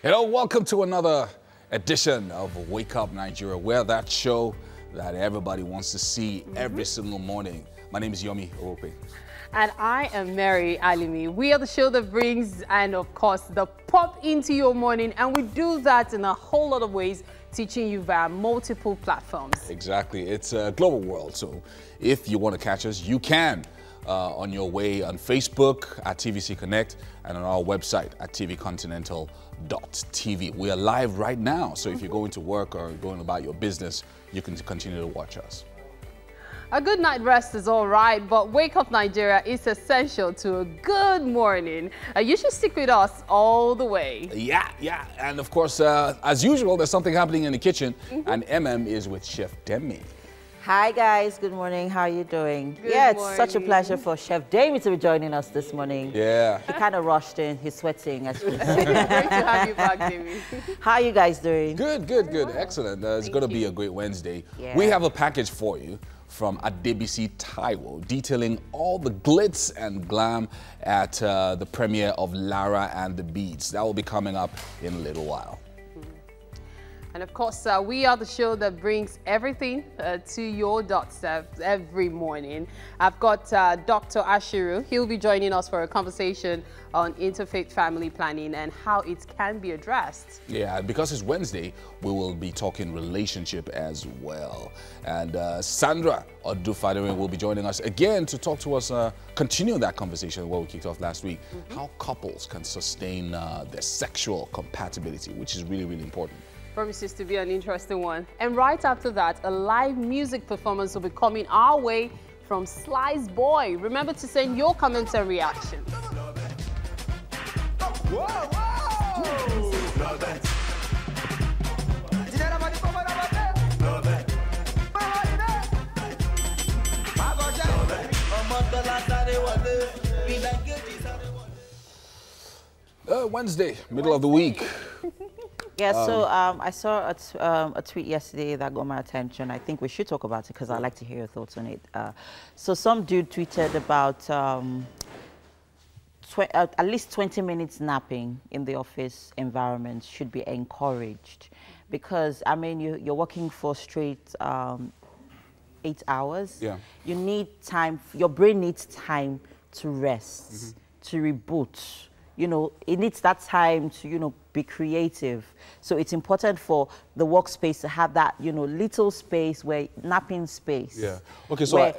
Hello, welcome to another edition of Wake Up Nigeria. We're that show that everybody wants to see every single morning. My name is Yomi Orope. And I am Mary Alimi. We are the show that brings, and of course, the pop into your morning. And we do that in a whole lot of ways, teaching you via multiple platforms. Exactly. It's a global world. So if you want to catch us, you can on your way on Facebook at TVC Connect and on our website at tvcontinental.tv. We are live right now. So if you're going to work or going about your business, you can continue to watch us. A good night rest is all right, but Wake Up Nigeria is essential to a good morning. You should stick with us all the way. Yeah. And of course, as usual, there's something happening in the kitchen, and MM is with Chef Demi. Hi guys, good morning. How are you doing? Good It's morning. such a pleasure for Chef Demi to be joining us this morning. Yeah. He kind of rushed in. He's sweating. As Great to have you back, David. How are you guys doing? Good. Excellent. It's going to be a great Wednesday. Yeah. We have a package for you from Adebisi Taiwo, detailing all the glitz and glam at the premiere of Lara and the Beads. That will be coming up in a little while. And of course, we are the show that brings everything to your doorstep every morning. I've got Dr. Ashiru. He'll be joining us for a conversation on interfaith family planning and how it can be addressed. Yeah, because it's Wednesday, we will be talking relationship as well. And Sandra Odufadere will be joining us again to talk to us, continue that conversation where we kicked off last week, how couples can sustain their sexual compatibility, which is really, really important. Promises to be an interesting one. And right after that, a live music performance will be coming our way from Slice Boy. Remember to send your comments and reactions. Wednesday, middle of the week. Yeah, so I saw a tweet yesterday that got my attention. I think we should talk about it because I'd like to hear your thoughts on it. So some dude tweeted about at least 20 minutes napping in the office environment should be encouraged because, I mean, you're working for straight 8 hours. Yeah. You need time, your brain needs time to rest, to reboot. You know, it needs that time to, you know, be creative. So it's important for the workspace to have that, you know, little space where napping space. Yeah. Okay, so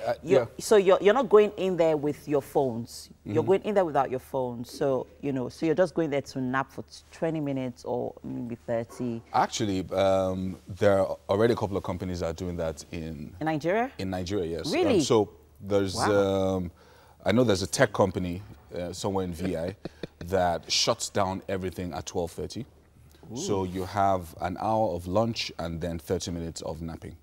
So you're not going in there with your phones. You're going in there without your phone. So, you know, so you're just going there to nap for 20 minutes or maybe 30. Actually, there are already a couple of companies that are doing that in Nigeria? In Nigeria, yes. Really? So there's, I know there's a tech company somewhere in VI that shuts down everything at 12:30. So you have an hour of lunch and then 30 minutes of napping.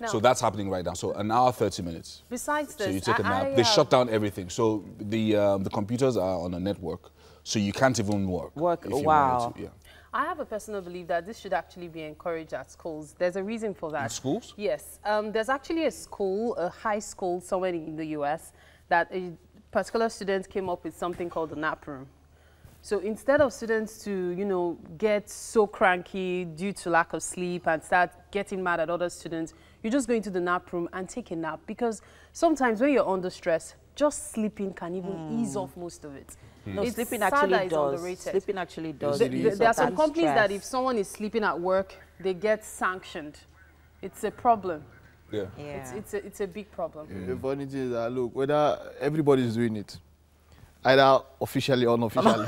Now, So that's happening right now. So an hour, 30 minutes. besides this, So you take a nap. They shut down everything. So the computers are on a network. So you can't even work. Work, if you wow. wanted to. Yeah. I have a personal belief that this should actually be encouraged at schools. There's a reason for that. In schools? Yes. There's actually a school, a high school somewhere in the US, that a particular student came up with something called the nap room. So instead of students to, you know, get so cranky due to lack of sleep and start getting mad at other students, you just go into the nap room and take a nap. Because sometimes when you're under stress, just sleeping can even ease off most of it. No, It's sleeping sad actually that it's does. underrated. Sleeping actually does. There are some companies that if stress. someone is sleeping at work, they get sanctioned. It's a problem. Yeah. Yeah. It's a big problem. The funny thing is that, look, whether everybody is doing it, either officially or unofficially,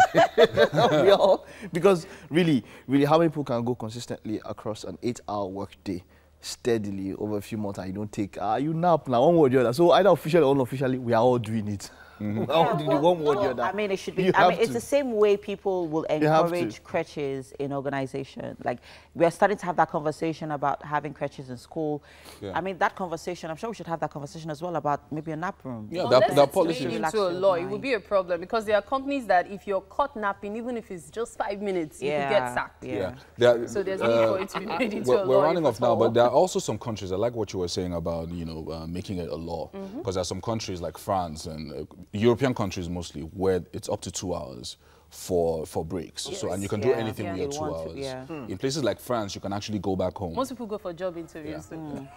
we all, because really, how many people can go consistently across an 8-hour work day steadily over a few months and you don't take, you nap now, one word or the other. So either officially or unofficially, we are all doing it. We are all doing it, one word or the other. I mean, it should be. You I mean, have it's to. the same way people will have encourage to. crutches in organization. Like we are starting to have that conversation about having crutches in school. Yeah. I mean, that conversation. I'm sure we should have that conversation as well about maybe a nap room. Yeah, Unless that it's policy. made Relax into a your law, it would mind. be a problem because there are companies that if you're caught napping, even if it's just 5 minutes, you could get sacked. Yeah. There- So there's need for it to be made into a law. We're running if off at now, all. but there are also some countries, I like what you were saying about, you know, making it a law. Because there are some countries like France and European countries mostly, where it's up to 2 hours for breaks. Yes. So, and you can do Yeah, anything with your 2 hours. yeah. In places like France, you can actually go back home. Most people go for job interviews. Yeah. So.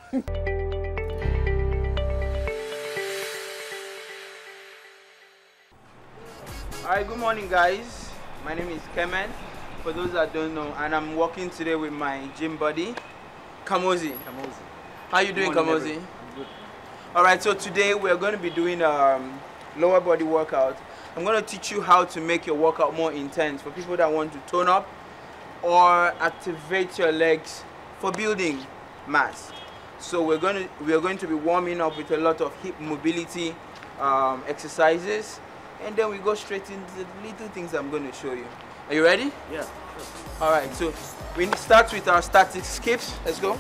Alright, good morning guys. My name is Kemen, for those that don't know, and I'm working today with my gym buddy, Kamozi. How you doing, Kamozi? I'm good. Alright, so today we're going to be doing lower body workout. I'm going to teach you how to make your workout more intense for people that want to tone up or activate your legs for building mass. So we're going to be warming up with a lot of hip mobility exercises, and then we go straight into the little things I'm going to show you. Are you ready? Yeah. All right, so we start with our static skips. Let's go.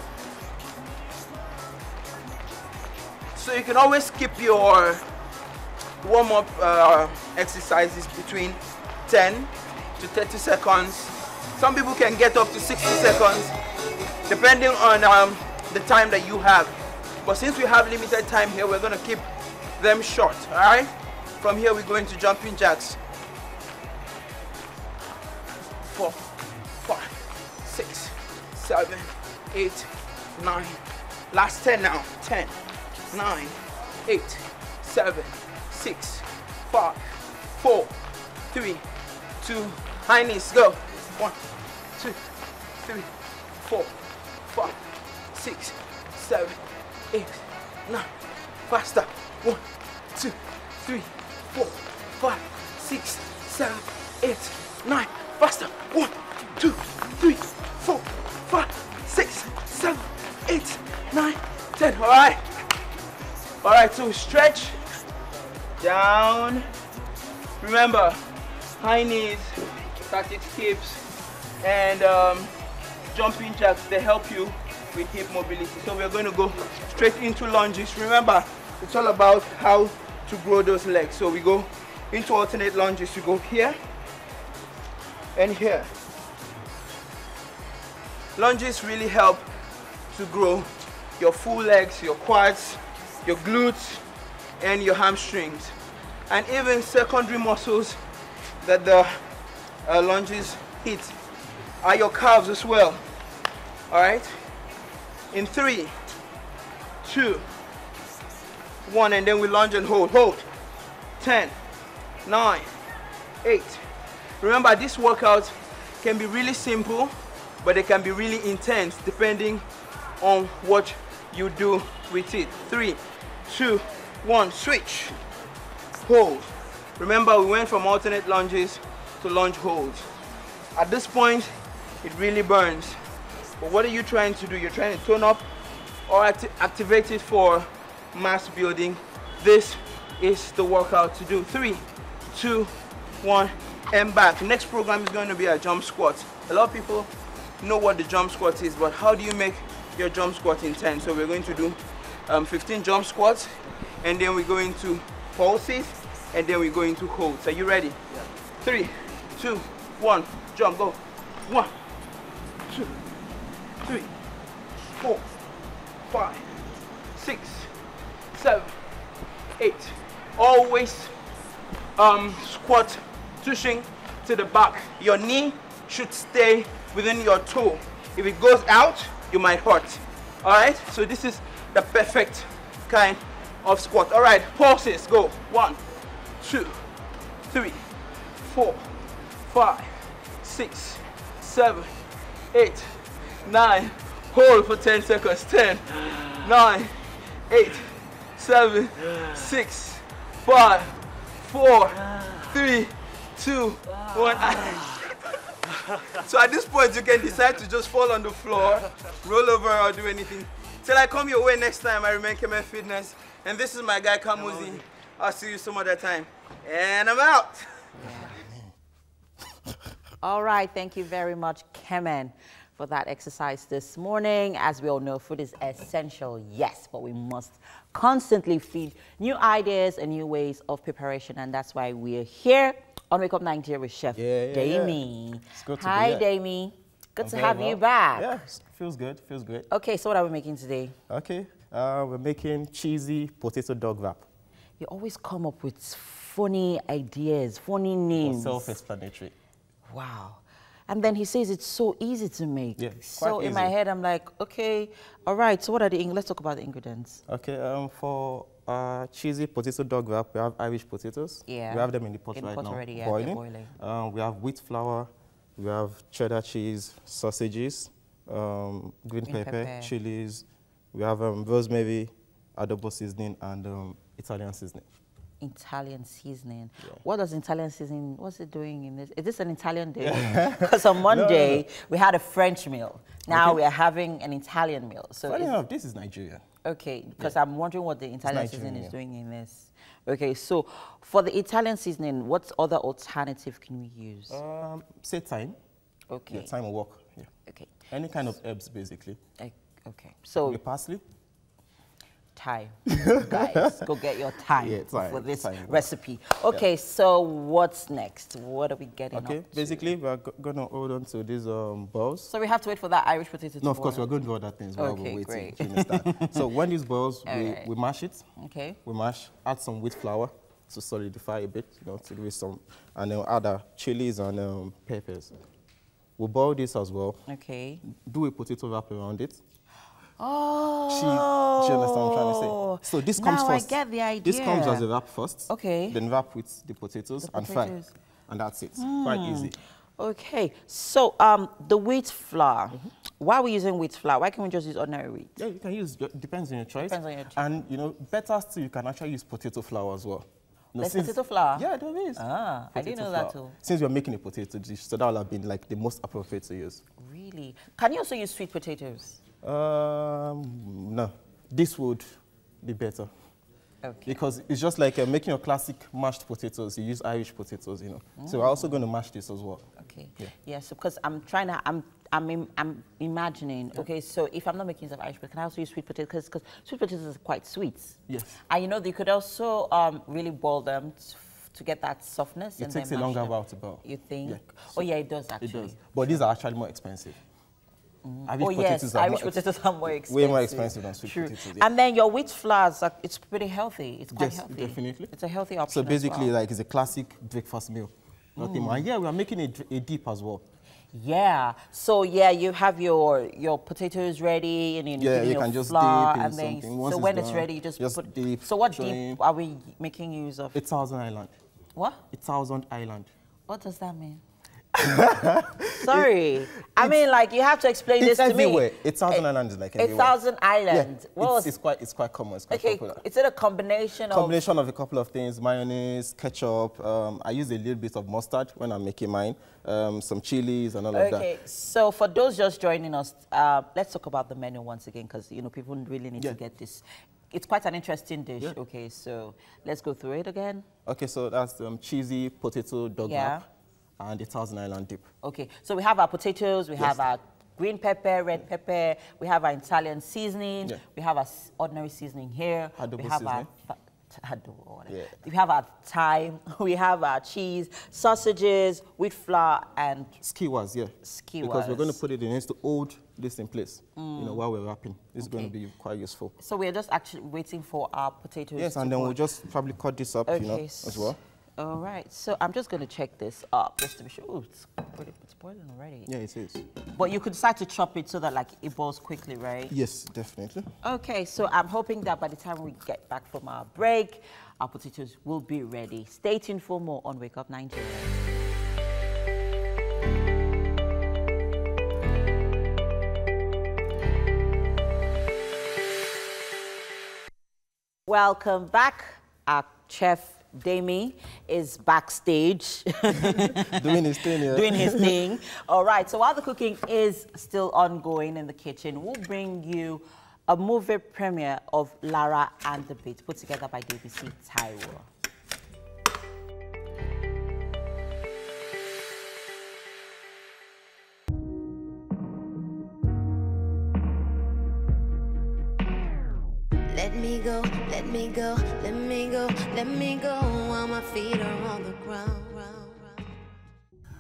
So you can always skip your warm-up exercises between 10 to 30 seconds. Some people can get up to 60 seconds, depending on the time that you have. But since we have limited time here, we're going to keep them short, all right? From here, we go into jumping jacks. 4, 5, 6, 7, 8, 9. Last 10 now. 10, 9, 8, 7, 6, 5, 4, 3, 2. High knees, go. 1, 2, 3, 4, 5, 6, 7, 8, 9. Faster. 1, 2, 3, 4, 5, 6, 7, 8, 9. Faster. 1, 2, 3, 4, 5, 6, 7, 8, 9, 10. All right. All right. So stretch down. Remember, high knees, static skips, and jumping jacks. They help you with hip mobility. So we're going to go straight into lunges. Remember, it's all about how to grow those legs. So we go into alternate lunges. You go here and here. Lunges really help to grow your full legs, your quads, your glutes, and your hamstrings, and even secondary muscles that the lunges hit are your calves as well. All right, in 3, 2, 1, and then we lunge and hold. 10, 9, 8. Remember, this workout can be really simple, but it can be really intense depending on what you do with it. 3, 2, 1, switch, hold. Remember, we went from alternate lunges to lunge holds. At this point, it really burns. But what are you trying to do? You're trying to tone up or activate it for mass building. This is the workout to do. 3, 2, 1, and back. Next program is going to be a jump squat. A lot of people know what the jump squat is, but how do you make your jump squat intense? So we're going to do 15 jump squats, and then we go into pulses, and then we go into holds. Are you ready? Yeah. 3, 2, 1, jump, go. 1, 2, 3, 4, 5, 6, 7, 8. Always squat pushing to the back. Your knee should stay within your toe. If it goes out, you might hurt. All right, so this is the perfect kind of squat. All right, pulses, go. 1, 2, 3, 4, 5, 6, 7, 8, 9. Hold for 10 seconds. 10, 9, 8, 7, 6, 5, 4, 3, 2, 1. So at this point, you can decide to just fall on the floor, roll over, or do anything. Till I come your way next time, I remain Kemen Fitness. And this is my guy, Kamuzi. I'll see you some other time. And I'm out. All right, thank you very much, Kemen, for that exercise this morning. As we all know, food is essential, yes, but we must constantly feed new ideas and new ways of preparation, and that's why we're here on Wake Up Nigeria with Chef Damie. It's good to Hi, be here. Damie. Good to have you back. Yeah, feels good, feels great. Okay, so what are we making today? Okay, we're making cheesy potato dog wrap. you always come up with funny ideas, funny names. Self-explanatory. Wow. And then he says it's so easy to make. Yeah, so in my head, I'm like, okay, all right, so what are let's talk about the ingredients. Okay, for cheesy potato dog wrap, we have Irish potatoes. Yeah. We have them in the pot In right pot now, already, yeah, boiling. they're boiling. We have wheat flour, we have cheddar cheese, sausages, green pepper, chilies. We have rosemary, adobo seasoning, and Italian seasoning. Italian seasoning. Yeah. What does Italian seasoning, what's it doing in this? Is this an Italian dish? Because on Monday, we had a French meal. Now we are having an Italian meal. So Funny enough, this is Nigeria. okay, because I'm wondering what the Italian seasoning is doing in this. Okay, so for the Italian seasoning, what other alternative can we use? Say thyme. Okay. Yeah, thyme will work. Yeah. Okay. Any kind of herbs, basically. Okay. So The parsley. thyme. Guys, go get your thyme, Yeah, thyme, for this thyme. recipe. Okay, so what's next? What are we getting Okay, up to? basically, we're going to hold on to these balls. So we have to wait for that Irish potato to No, of course, boil. we're going to do other things while Okay, we're waiting. great. You understand? So when these boils, Alright. we mash it. Okay. We mash, add some wheat flour to solidify a bit, to give it some, and then add chilies and peppers. We'll boil this as well. Okay. Do a potato wrap around it. Oh. Do you understand what I'm trying to say? So this comes now first. I get the idea. This comes as a wrap first. Okay. Then wrap with the potatoes and fry. potatoes. And that's it. Quite easy. Okay. So the wheat flour. Why are we using wheat flour? Why can't we just use ordinary wheat? Yeah, you can use, depends on your choice. Depends on your choice. And, better still, you can actually use potato flour as well. There's potato flour? Yeah, there is. Ah, I didn't Potato know that flour. too. Since you're making a potato dish, so that would have been like the most appropriate to use. Really? Can you also use sweet potatoes? No, this would be better. Okay. Because it's just like making your classic mashed potatoes. You use Irish potatoes, So we're also going to mash this as well. Okay. Yeah. Yeah. So because I'm trying to, I'm imagining. Yeah. Okay. So if I'm not making use of Irish, but can I also use sweet potatoes? Because sweet potatoes are quite sweet. Yes. And you could also really boil them to get that softness. It takes a longer while to boil. You think? Yeah. Oh yeah, it does actually. It does. But these are actually more expensive. Oh yes, Irish potatoes are more expensive. Way more expensive than sweet True. potatoes. Yeah. And then your wheat flours, it's pretty healthy. It's quite Yes, healthy. definitely. It's a healthy option. So basically, as well. like, it's a classic breakfast meal. Nothing more. And yeah, we are making a dip as well. Yeah. So yeah, you have your potatoes ready, and You your can just flour, dip in and then something. Once so when done, it's ready, you just put. dip. So what join. dip are we making use of? It's Thousand Island. What? It's Thousand Island. What does that mean? Sorry, I mean, like, you have to explain this It's to me. everywhere. It's Thousand Island is like everywhere. It's Thousand Island. Yeah, What was- it's quite common. It's quite okay, popular. is it a combination of? Combination of a couple of things: mayonnaise, ketchup. I use a little bit of mustard when I'm making mine. Some chilies and all of that. Okay, so for those just joining us, let's talk about the menu once again, because people really need to get this. It's quite an interesting dish. Yeah. Okay, so let's go through it again. Okay, so that's cheesy potato dog wrap and the Thousand Island dip. Okay, so we have our potatoes, we have our green pepper, red pepper, we have our Italian seasoning, we have our ordinary seasoning here, Adobo we have seasoning. we have our thyme, we have our cheese, sausages, wheat flour, and skewers, skewers. Because we're going to put it in to hold this in place, while we're wrapping. This is going to be quite useful. So we're just actually waiting for our potatoes. Yes, and then we'll just probably cut this up, as well. All right, so I'm just going to check this up just to be sure. Oh, it's boiling already. Yeah, it is. But you could decide to chop it so that it boils quickly, right? Yes, definitely. Okay, so I'm hoping that by the time we get back from our break, our potatoes will be ready. Stay tuned for more on Wake Up Nigeria. Welcome back. Our chef Dami is backstage doing his thing, doing his thing. All right, so while the cooking is still ongoing in the kitchen, we'll bring you a movie premiere of Lara and the Beat, put together by DBC Taiwo. Let me go, let me go, let me go, let me go while my feet are on the ground.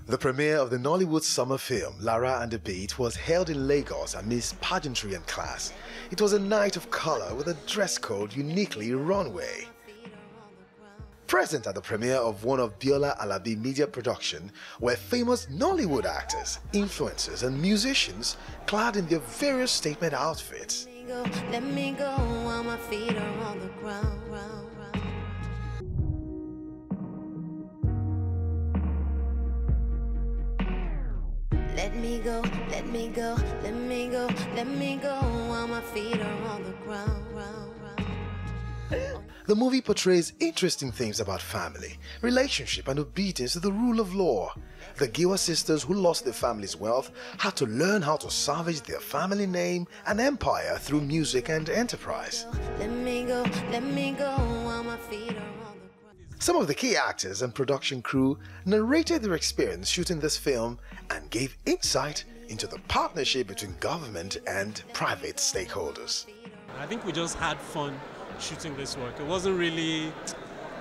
The premiere of the Nollywood summer film Lara and the Beat was held in Lagos amidst pageantry and class. It was a night of color with a dress code uniquely runway. Present at the premiere of one of Biola Alabi media production were famous Nollywood actors, influencers and musicians clad in their various statement outfits. Let me go while my feet are on the ground. Let me go, let me go, let me go, let me go while my feet are on the ground. The movie portrays interesting themes about family, relationship and obedience to the rule of law. The Giwa sisters who lost their family's wealth had to learn how to salvage their family name and empire through music and enterprise. Let me go while my feet are on the ground. Some of the key actors and production crew narrated their experience shooting this film and gave insight into the partnership between government and private stakeholders. I think we just had fun shooting this work. It wasn't really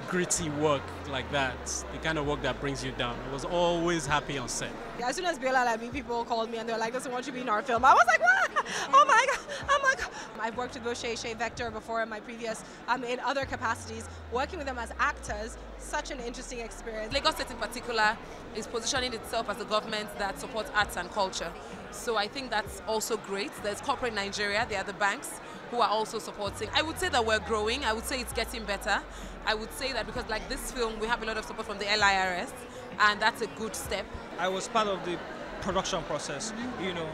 gritty work like that, the kind of work that brings you down. I was always happy on set. As soon as Biola Alabi people called me and they were like, "Listen, want you to be in our film?" I was like, "What? Oh my God, oh my God." I've worked with Shea Vector before in my previous, in other capacities. Working with them as actors, such an interesting experience. Lagos State in particular is positioning itself as a government that supports arts and culture. So I think that's also great. There's corporate Nigeria, there are the banks who are also supporting. I would say that we're growing. I would say it's getting better. I would say that because like this film, we have a lot of support from the LIRS, and that's a good step. I was part of the production process,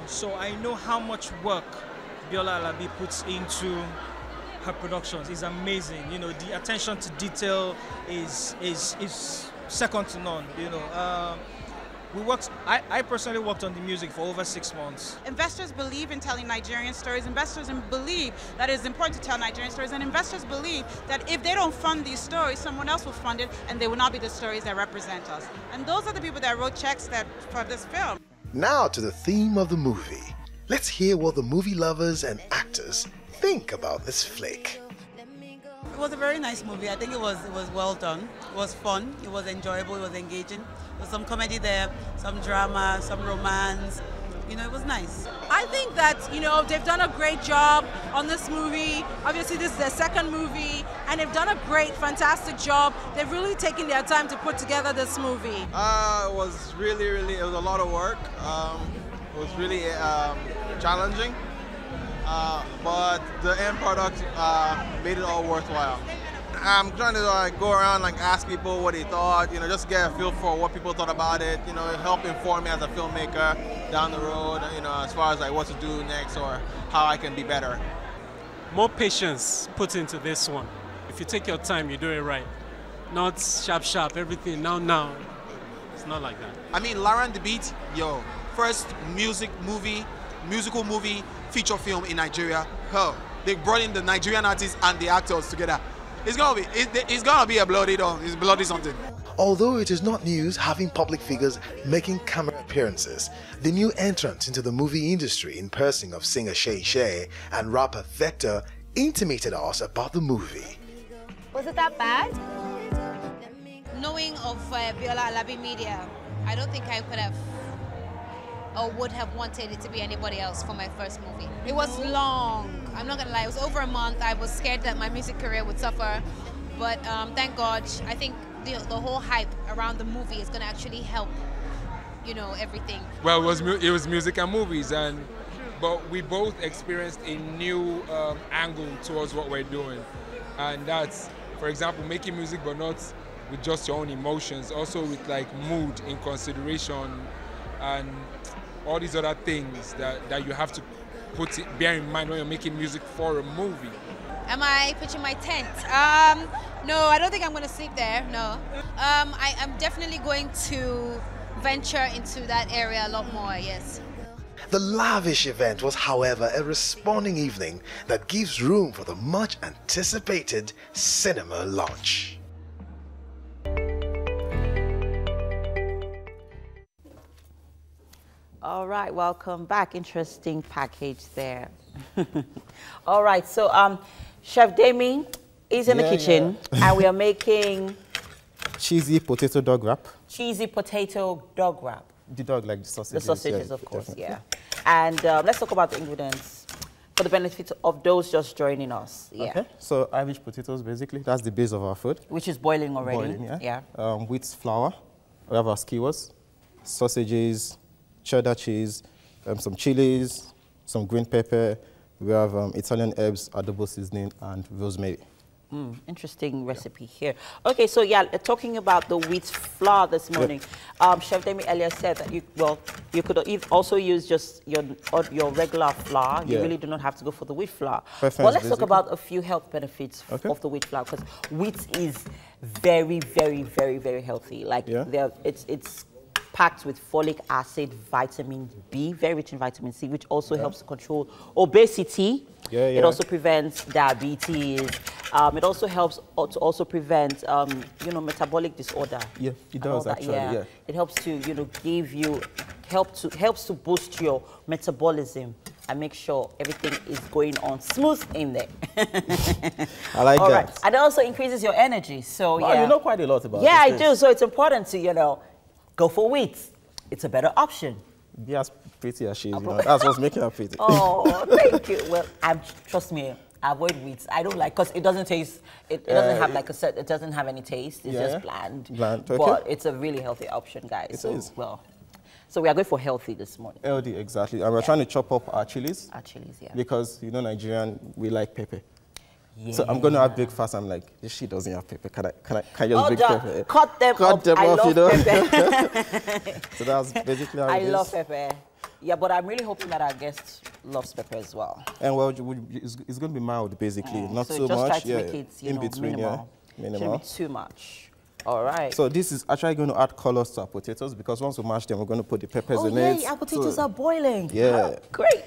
so I know how much work Biola Alabi puts into her productions. It's amazing. The attention to detail is second to none. I personally worked on the music for over 6 months. Investors believe in telling Nigerian stories. Investors believe that it's important to tell Nigerian stories. And investors believe that if they don't fund these stories, someone else will fund it, and they will not be the stories that represent us. And those are the people that wrote checks for this film. Now to the theme of the movie. Let's hear what the movie lovers and actors think about this flick. It was a very nice movie. I think it was well done. It was fun. It was enjoyable. It was engaging. There was some comedy there, some drama, some romance. It was nice. I think that, they've done a great job on this movie. Obviously, this is their second movie, and they've done a great, fantastic job. They've really taken their time to put together this movie. It was it was a lot of work. It was really challenging. But the end product made it all worthwhile. I'm trying to go around ask people what they thought, just get a feel for what people thought about it, help inform me as a filmmaker down the road, as far as what to do next or how I can be better. More patience put into this one. If you take your time, you do it right. Not sharp, everything now. It's not like that. I mean, Lara and the Beat, first musical movie feature film in Nigeria. They brought in the Nigerian artists and the actors together. It's gonna be a bloody something. Although it is not news having public figures making camera appearances, the new entrant into the movie industry in person of singer Shay and rapper Vector intimated us about the movie. Was it that bad? Knowing of Biola Alabi Media, I don't think I could have or would have wanted it to be anybody else for my first movie. It was long. I'm not gonna lie, it was over a month. I was scared that my music career would suffer, but thank God, I think the whole hype around the movie is gonna actually help, everything. Well, it was music and movies, but we both experienced a new angle towards what we're doing, and that's, for example, making music, but not with just your own emotions, also with mood in consideration and all these other things that you have to bear in mind when you're making music for a movie. Am I pitching my tent? No, I don't think I'm going to sleep there, no. I am definitely going to venture into that area a lot more, yes. The lavish event was, however, a responding evening that gives room for the much anticipated cinema launch. All right, welcome back. Interesting package there. All right, so Chef Dami is in the kitchen, and we are making cheesy potato dog wrap. Cheesy potato dog wrap. The dog, like the sausages. The sausages, of course, definitely. Yeah. And let's talk about the ingredients. for the benefit of those just joining us. Yeah. Okay. So Irish potatoes, basically, that's the base of our food. Which is boiling already. Boiling, yeah. Wheat flour. We have our skewers, sausages, cheddar cheese, some chilies, some green pepper. We have Italian herbs, adobo seasoning, and rosemary. Interesting recipe here. Okay, so yeah, talking about the wheat flour this morning. Chef Demi earlier said that you could also use just your regular flour. You really do not have to go for the wheat flour. Well, let's talk about a few health benefits of the wheat flour, because wheat is very, very, very, very healthy. Like it's packed with folic acid, vitamin B, very rich in vitamin C, which also helps to control obesity. It also prevents diabetes. It also helps to also prevent, metabolic disorder. Yeah, it does actually. It helps to, give you, helps to boost your metabolism and make sure everything is going on smooth in there. I like that. Right. And it also increases your energy. So you know quite a lot about I do. So it's important to, go for wheat. It's a better option. Be as pretty as she is. That's what's making her pretty. Oh, thank you. Well, trust me, I avoid wheat. I don't like, because it doesn't taste, it doesn't have like it doesn't have any taste. It's just bland. Okay. But it's a really healthy option, guys. So we are going for healthy this morning. Healthy, exactly. And we're trying to chop up our chilies. Our chilies, because, Nigerian, we like pepper. So I'm going to have breakfast. I'm like, this shit doesn't have pepper. Can I just bake pepper? Cut them off. I love pepper. So that's basically how it is. I love pepper. Yeah, but I'm really hoping that our guest loves pepper as well. And well, it's going to be mild, basically. Not so just much. Try to make it, in between, minimal. Shouldn't be too much. All right. So this is actually going to add colors to our potatoes, because once we mash them, we're going to put the peppers in it. Our potatoes are boiling. Yeah. Great.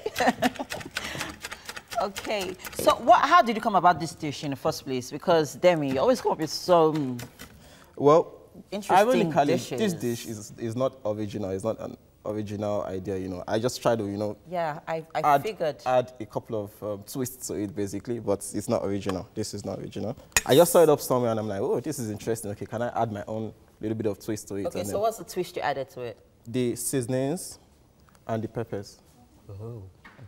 Okay, so how did you come about this dish in the first place? Because Demi, you always come up with some interesting dishes. This dish is not original. It's not an original idea, I just try to, Yeah, I figured. Add a couple of twists to it, basically, but it's not original. This is not original. I just saw it up somewhere, and I'm like, oh, this is interesting. Okay, can I add my own little bit of twist to it? Okay, so what's the twist you added to it? The seasonings and the peppers. Oh,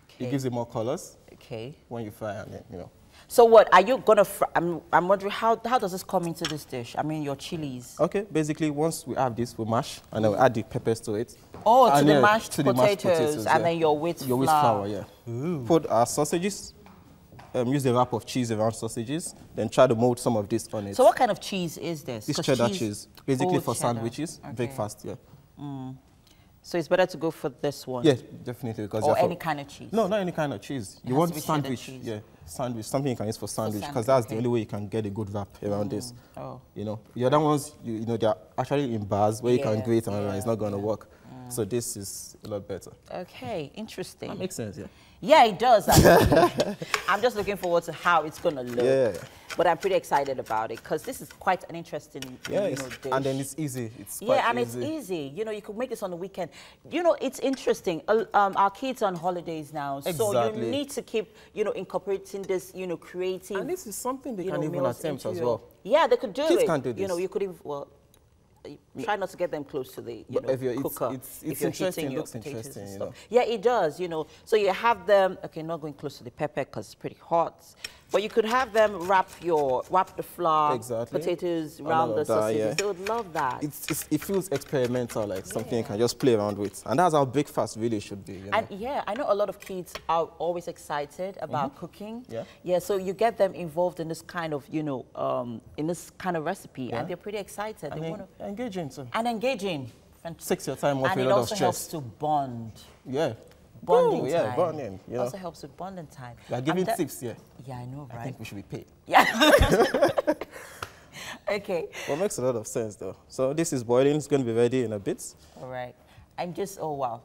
okay. It gives it more colors. Okay. When you fry it, So what are you gonna fry? I'm wondering how does this come into this dish? I mean, your chilies. Okay, basically once we have this, we mash and then we add the peppers to it. Oh, to the mashed potatoes, and then your wheat flour. Your wheat flour, Put our sausages. Use a wrap of cheese around sausages. Then try to mold some of this on it. So what kind of cheese is this? This cheddar cheese, basically for sandwiches, breakfast. So it's better to go for this one? Yeah, definitely. Because or any kind of cheese? No, not any kind of cheese. You want sandwich. Yeah, sandwich. Something you can use for sandwich, because that's the only way you can get a good wrap around this. Oh. The other ones, they're actually in bars where you can grate and it's not going to work. So this is a lot better. Okay, interesting. That makes sense, Yeah, it does. Actually. I'm just looking forward to how it's going to look. Yeah. But I'm pretty excited about it, because this is quite an interesting dish. And then it's easy. It's easy. You could make this on the weekend. It's interesting. Our kids are on holidays now, so you need to keep, incorporating this, creative. And this is something they can even attempt as well. Yeah, they could do it. Kids can do this. You could even try not to get them close to the cooker. It's interesting. It looks interesting. Yeah, it does. So you have them. Okay, not going close to the pepper because it's pretty hot. But you could have them wrap the flour, potatoes around the sausages. They would love that. It feels experimental, like something you can just play around with. And that's how breakfast really should be. And I know a lot of kids are always excited about cooking. Yeah, so you get them involved in this kind of, in this kind of recipe, and they're pretty excited. And they want to engaging too. And engaging. Takes your time off a lot of stress. And it also helps to bond. Yeah. Bonding time. Bonding. Also helps with bonding time. We are giving tips here. Yeah, I know, right? I think we should be paid. Yeah. Okay. Well, it makes a lot of sense, though. So this is boiling. It's going to be ready in a bit. All right. I'm just, oh, wow.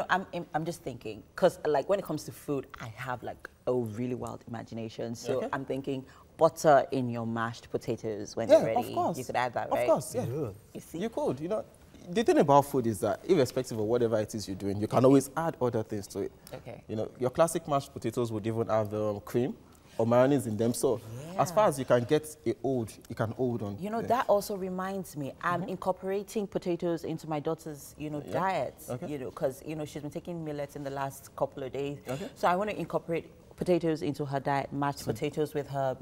I'm just thinking, because, like, when it comes to food, I have, like, a really wild imagination. So I'm thinking butter in your mashed potatoes when they're ready. Of course. You could add that, right? Of course, yeah. You see? You could, The thing about food is that, irrespective of whatever it is you're doing, you can always add other things to it. Okay. Your classic mashed potatoes would even have cream, or mayonnaise in them. So as far as you can get it old, you can hold on. You know, that also reminds me, I'm incorporating potatoes into my daughter's, diet, because, she's been taking millets in the last couple of days. So I want to incorporate potatoes into her diet, mashed potatoes with her,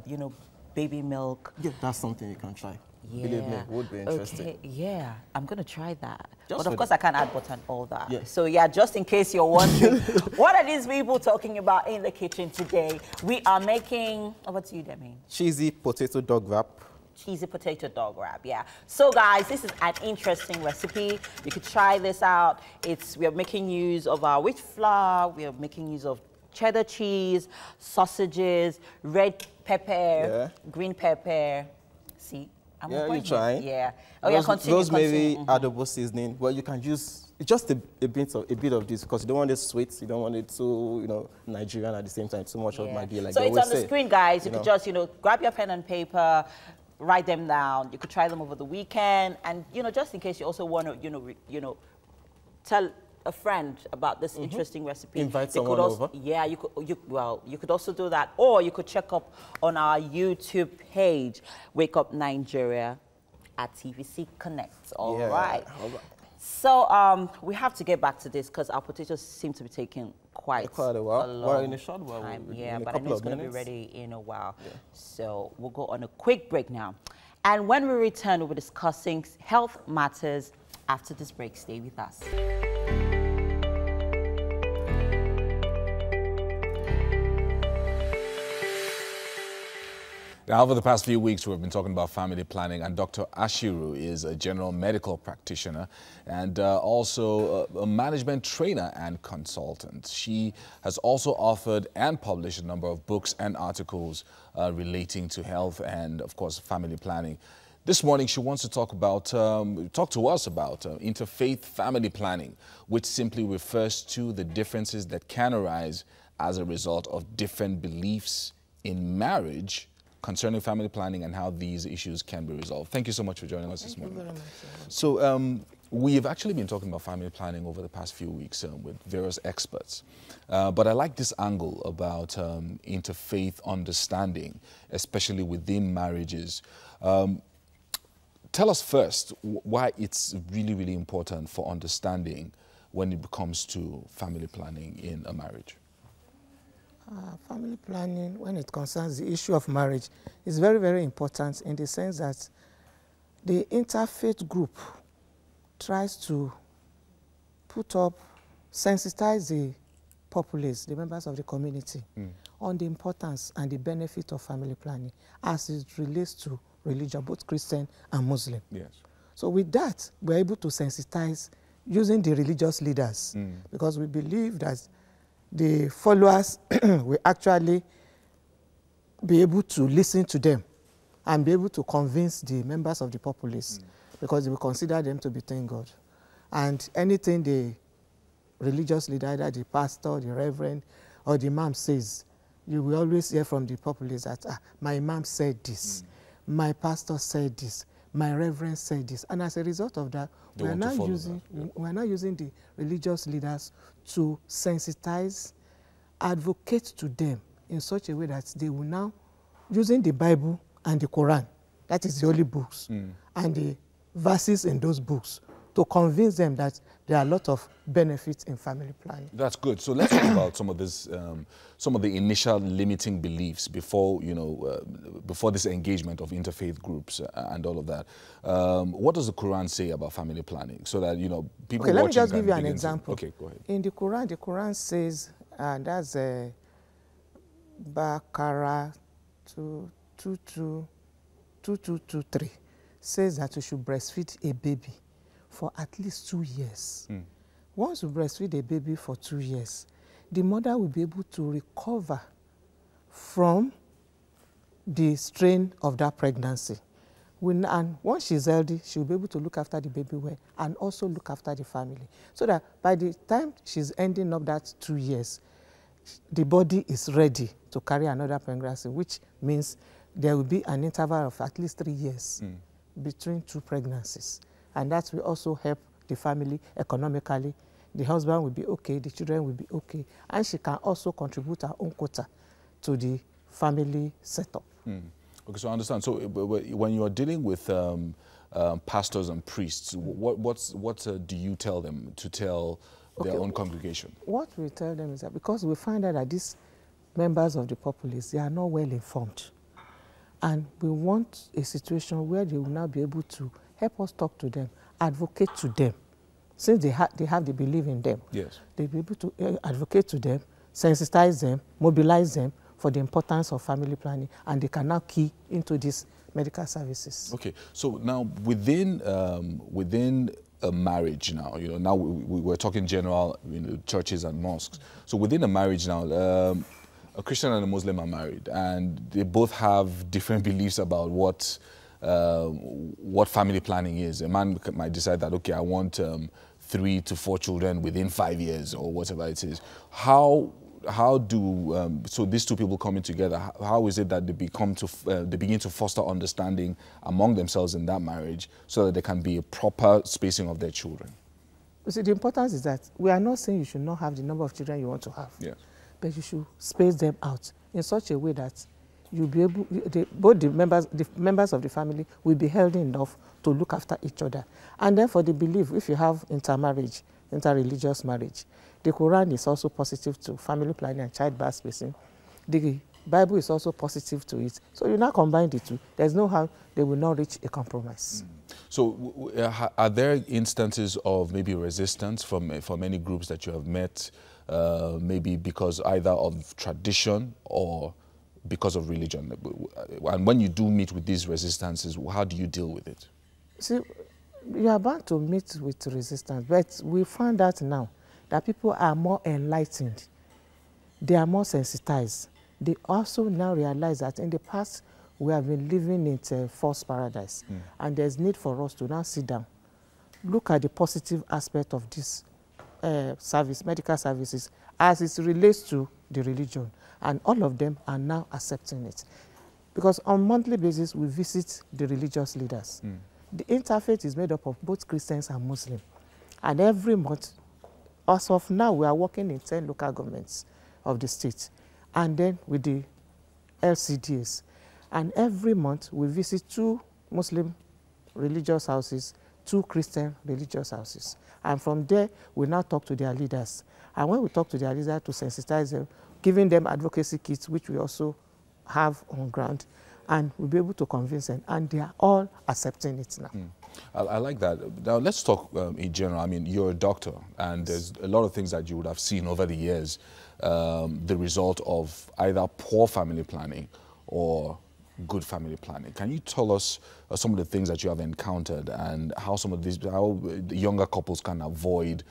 baby milk. Yeah, that's something you can try. Yeah. Believe me, it would be interesting. Okay, yeah, I'm going to try that. Just but of course, I can't add butter and all that. Yeah. So yeah, just in case you're wondering, what are these people talking about in the kitchen today? We are making, what's you, Demi? Cheesy potato dog wrap. Cheesy potato dog wrap, yeah. So guys, this is an interesting recipe. You could try this out. We are making use of our wheat flour. We are making use of cheddar cheese, sausages, red pepper, green pepper. See? You try. Yeah. Oh, yeah, continue. Rosemary, adobo seasoning. Well, you can use just a bit of this because you don't want it sweet. You don't want it too, Nigerian at the same time. Too much of Maggi, like so they it's on always the screen, guys. You could just, grab your pen and paper, write them down. You could try them over the weekend, and just in case you also want to, tell a friend about this interesting recipe. Invite someone over. Yeah, you could also do that, or you could check up on our YouTube page, Wake Up Nigeria at TVC Connect. All right. So we have to get back to this because our potatoes seem to be taking quite a while. long in a short while. time. Yeah, but I know it's going to be ready in a while. Yeah. So we'll go on a quick break now. And when we return, we'll be discussing health matters after this break. Stay with us. Now, over the past few weeks, we've been talking about family planning, and Dr. Ashiru is a general medical practitioner and also a management trainer and consultant. She has also authored and published a number of books and articles relating to health and, of course, family planning. This morning, she wants to talk to us about interfaith family planning, which simply refers to the differences that can arise as a result of different beliefs in marriage concerning family planning and how these issues can be resolved. Thank you so much for joining us this morning. Thank you very much. So we have actually been talking about family planning over the past few weeks with various experts. But I like this angle about interfaith understanding, especially within marriages. Tell us first why it's really, really important for understanding when it comes to family planning in a marriage. Family planning, when it concerns the issue of marriage, is very, very important in the sense that the interfaith group tries to sensitize the populace, the members of the community, on the importance and the benefit of family planning as it relates to religion, both Christian and Muslim. Yes. So with that, we're able to sensitize using the religious leaders because we believe that the followers will actually be able to listen to them and be able to convince the members of the populace because they will consider them to be thank God. And anything the religious leader, either the pastor, the reverend, or the imam says, you will always hear from the populace that my imam said this, my pastor said this, my reverend said this. And as a result of that, we are now using the religious leaders to sensitize, advocate to them in such a way that they will now, using the Bible and the Quran, that is the holy books, and the verses in those books, to convince them that there are a lot of benefits in family planning. That's good. So let's talk about some of this, some of the initial limiting beliefs before, before this engagement of interfaith groups and all of that. What does the Quran say about family planning, so that people? Okay, let me just give you an example. Okay, go ahead. In the Quran says, and that's Baqarah 2223, says that you should breastfeed a baby for at least 2 years. Once you breastfeed a baby for 2 years, the mother will be able to recover from the strain of that pregnancy. And once she's healthy, she'll be able to look after the baby well and also look after the family. So that by the time she's ending up that 2 years, the body is ready to carry another pregnancy, which means there will be an interval of at least 3 years between 2 pregnancies. And that will also help the family economically. The husband will be okay, the children will be okay, and she can also contribute her own quota to the family setup. Okay, so I understand. So when you are dealing with pastors and priests, what do you tell them to tell their own congregation? What we tell them is that because we find out that these members of the populace, they are not well informed. And we want a situation where they will now be able to help us talk to them, advocate to them. Since they have the belief in them, yes, they'll be able to advocate to them, sensitize them, mobilize them for the importance of family planning, and they can now key into these medical services. Okay, so now within a marriage now, now we're talking general, churches and mosques. So within a marriage now, a Christian and a Muslim are married, and they both have different beliefs about what family planning is. A man might decide that, okay, I want 3 to 4 children within 5 years or whatever it is. How do so these two people coming together? How is it that they begin to foster understanding among themselves in that marriage, so that there can be a proper spacing of their children? You see, the importance is that we are not saying you should not have the number of children you want to have. Yes. But you should space them out in such a way that you'll be able, both the members of the family will be healthy enough to look after each other. And then for the belief, if you have intermarriage, interreligious marriage, the Quran is also positive to family planning and childbirth spacing. The Bible is also positive to it. So you now combine the two. There's no how they will not reach a compromise. So are there instances of maybe resistance from any groups that you have met, maybe because either of tradition or because of religion? And when you do meet with these resistances, how do you deal with it? See, you are bound to meet with resistance, but we find out now that people are more enlightened. They are more sensitized. They also now realize that in the past, we have been living in a false paradise, and there's need for us to now sit down, look at the positive aspect of this medical services, as it relates to the religion, and all of them are now accepting it. Because on a monthly basis, we visit the religious leaders. The interfaith is made up of both Christians and Muslims. And every month, as of now, we are working in 10 local governments of the state, and then with the LCDs. And every month, we visit 2 Muslim religious houses, 2 Christian religious houses. And from there, we now talk to their leaders. And when we talk to their leaders to sensitize them, giving them advocacy kits, which we also have on ground, and we'll be able to convince them, and they are all accepting it now. I like that. Now let's talk in general. I mean, you're a doctor, and there's a lot of things that you would have seen over the years, the result of either poor family planning or good family planning. Can you tell us some of the things that you have encountered, and how how the younger couples can avoid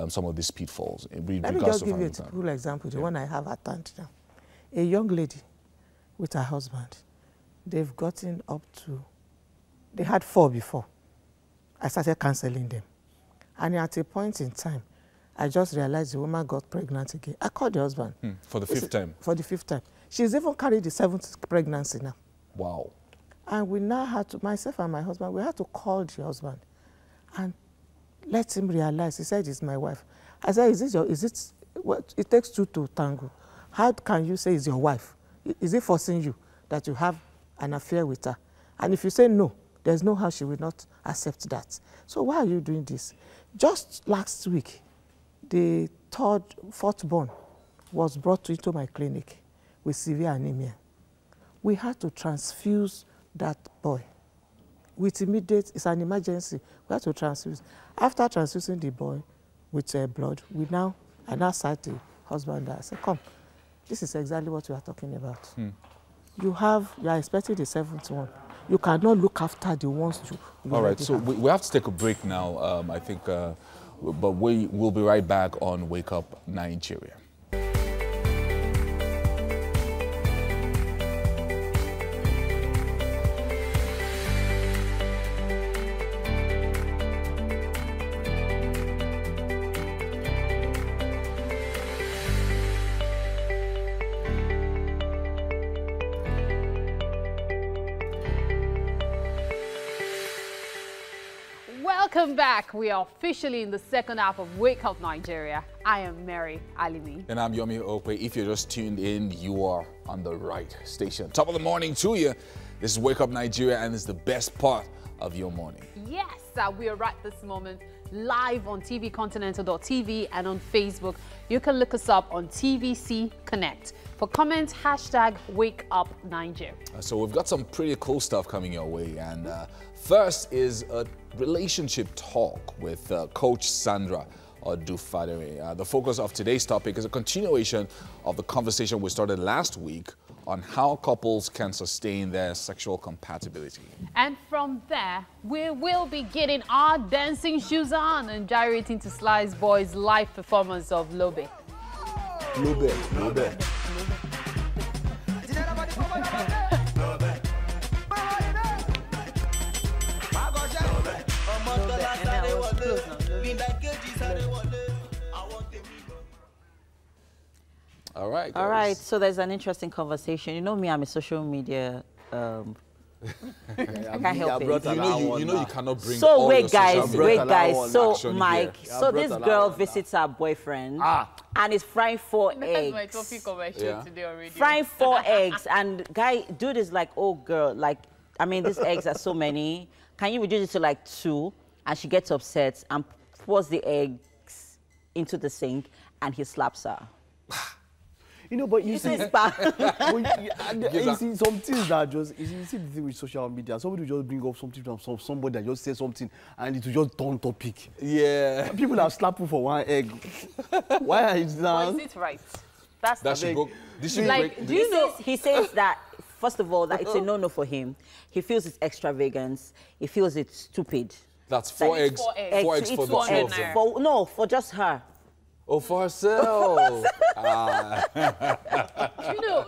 some of these pitfalls? Let me just give you a typical example, the one I have at hand now. A young lady with her husband, they've gotten up to, they had 4 before. I started counseling them. And at a point in time, I just realized the woman got pregnant again. I called the husband. For the 5th time? For the 5th time. She's even carried the 7th pregnancy now. Wow. And we now had to, myself and my husband, we had to call the husband and let him realize. He said, it's my wife. I said, it takes 2 to tango. How can you say it's your wife? Is it forcing you that you have an affair with her? And if you say no, there's no how she will not accept that. So why are you doing this? Just last week, the 4th born was brought into my clinic with severe anemia. We had to transfuse that boy with immediate, it's an emergency. We had to transfuse. After transfusing the boy with blood, I now sat the husband and I said, come, this is exactly what we are talking about. You are expecting the 7th one. You cannot look after the ones you All right, so we have to take a break now, I think, but we'll be right back on Wake Up Nigeria. Welcome back. We are officially in the second half of Wake Up Nigeria. I am Mary Alimi. And I'm Yomi Okwe. If you're just tuned in, you are on the right station. Top of the morning to you. This is Wake Up Nigeria, and it's the best part of your morning. Yes, we are right this moment live on tvcontinental.tv and on Facebook. You can look us up on TVC Connect. For comments, hashtag Wake Up Nigeria. So we've got some pretty cool stuff coming your way. And first is a relationship talk with Coach Sandra Odufadere. The focus of today's topic is a continuation of the conversation we started last week on how couples can sustain their sexual compatibility. And from there, we will be getting our dancing shoes on and gyrating to Slice Boy's live performance of Lobe. Lobe, Lobe. All right, guys. All right, so there's an interesting conversation. You know me, I'm a social media I can't help it. You know you cannot bring so all wait your guys, social wait media guys. So action Mike, here. so this girl visits her boyfriend and is frying 4 eggs. That's my topic of my show today already. Frying 4 eggs, and dude is like, oh girl, like, I mean, these eggs are so many. Can you reduce it to like 2? And she gets upset and pours the eggs into the sink, and he slaps her. You know, but you see, It's bad. you see some things that just, you see the thing with social media, somebody will just bring up something from somebody that just says something and it will just turn topic. Yeah. People have slapped you for 1 egg. Why is that? Well, is it right? That's that should go. This should like, do you know? He says that, first of all, that it's a no-no for him. He feels it's extravagance. He feels it's stupid. That's 4 eggs. 4 eggs for the 2 of them. No, for just her. Oh, for herself.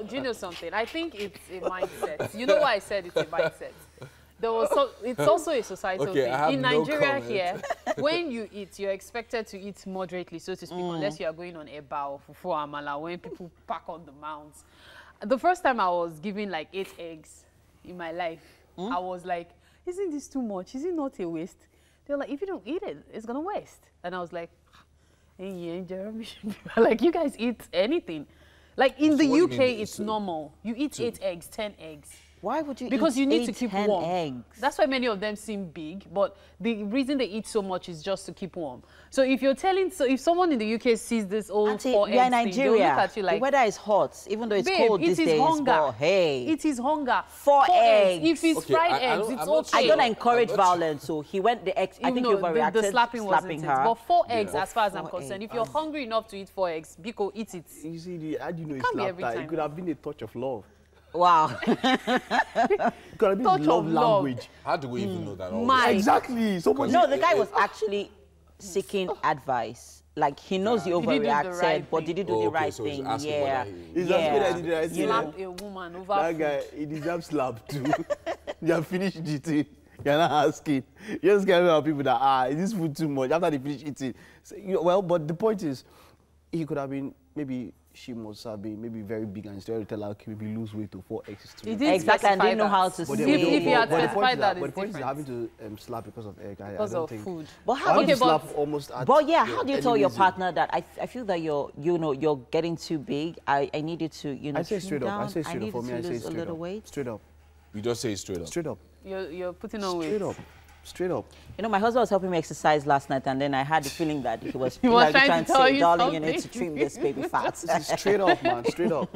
Do you know something? I think it's a mindset. You know why I said it's a mindset? It's also a societal thing. In Nigeria here, when you eat, you're expected to eat moderately, so to speak, unless you are going on eba or fufu amala, when people pack on the mounds. The first time I was given like 8 eggs in my life, I was like, isn't this too much? Is it not a waste? They're like, if you don't eat it, it's going to waste. And I was like, hey, Jeremy, like, you guys eat anything. Like, in the UK, it's normal. You eat 8 eggs, 10 eggs. Why would you Because eat you need 8, to keep 10 warm. eggs? That's why many of them seem big, but the reason they eat so much is just to keep warm. So if you're if someone in the UK sees this old 4 eggs we are in thing, they'll look Nigeria. at you like, The weather is hot, even though it's babe, cold these days. But hey, it is hunger. 4 eggs. If it's fried eggs, it's okay. I don't encourage violence, so he went the eggs. I think you overreacted. The slapping wasn't her. it. But 4 eggs, as far as I'm concerned, if you're hungry enough to eat 4 eggs, Biko, eat it. You see, how do you know Can't be every that? time. It could have been a touch of love. Wow. It could have been Touch love of love. language. How do we even know that? Exactly. Somebody, No, the guy was actually seeking advice. Like, he knows he He did do the overreacted, right but did he do the right so he's thing? asking Yeah. whether He's asking whether he did the right thing. Slap a woman over That food. guy, he deserves slap too. You have finished eating. You're not asking. You're just getting about people that, is this food too much? After they finish eating. So, well, but the point is, he could have been, maybe she must have been maybe very big and instead of tell her, okay, maybe lose weight to 4 eggs. He didn't Exactly, and didn't know how to specify say. that. If he had But the point specified is that, but it's the point is different. having to slap because of egg. Because I don't of think. food. But how Having do to you slap almost at But yeah, how do you tell your any partner that I feel that you're getting too big? I need you to I say straight up. I say I straight up. need For you me, to I say lose a straight little up. weight. Straight up. You just say it straight up. Straight up. You're putting on weight. Straight up. Straight up. You know, my husband was helping me exercise last night, and then I had the feeling that he was, He was trying trying to to tell say, you darling, you need to something." trim this baby fat. Straight up, man. Straight up.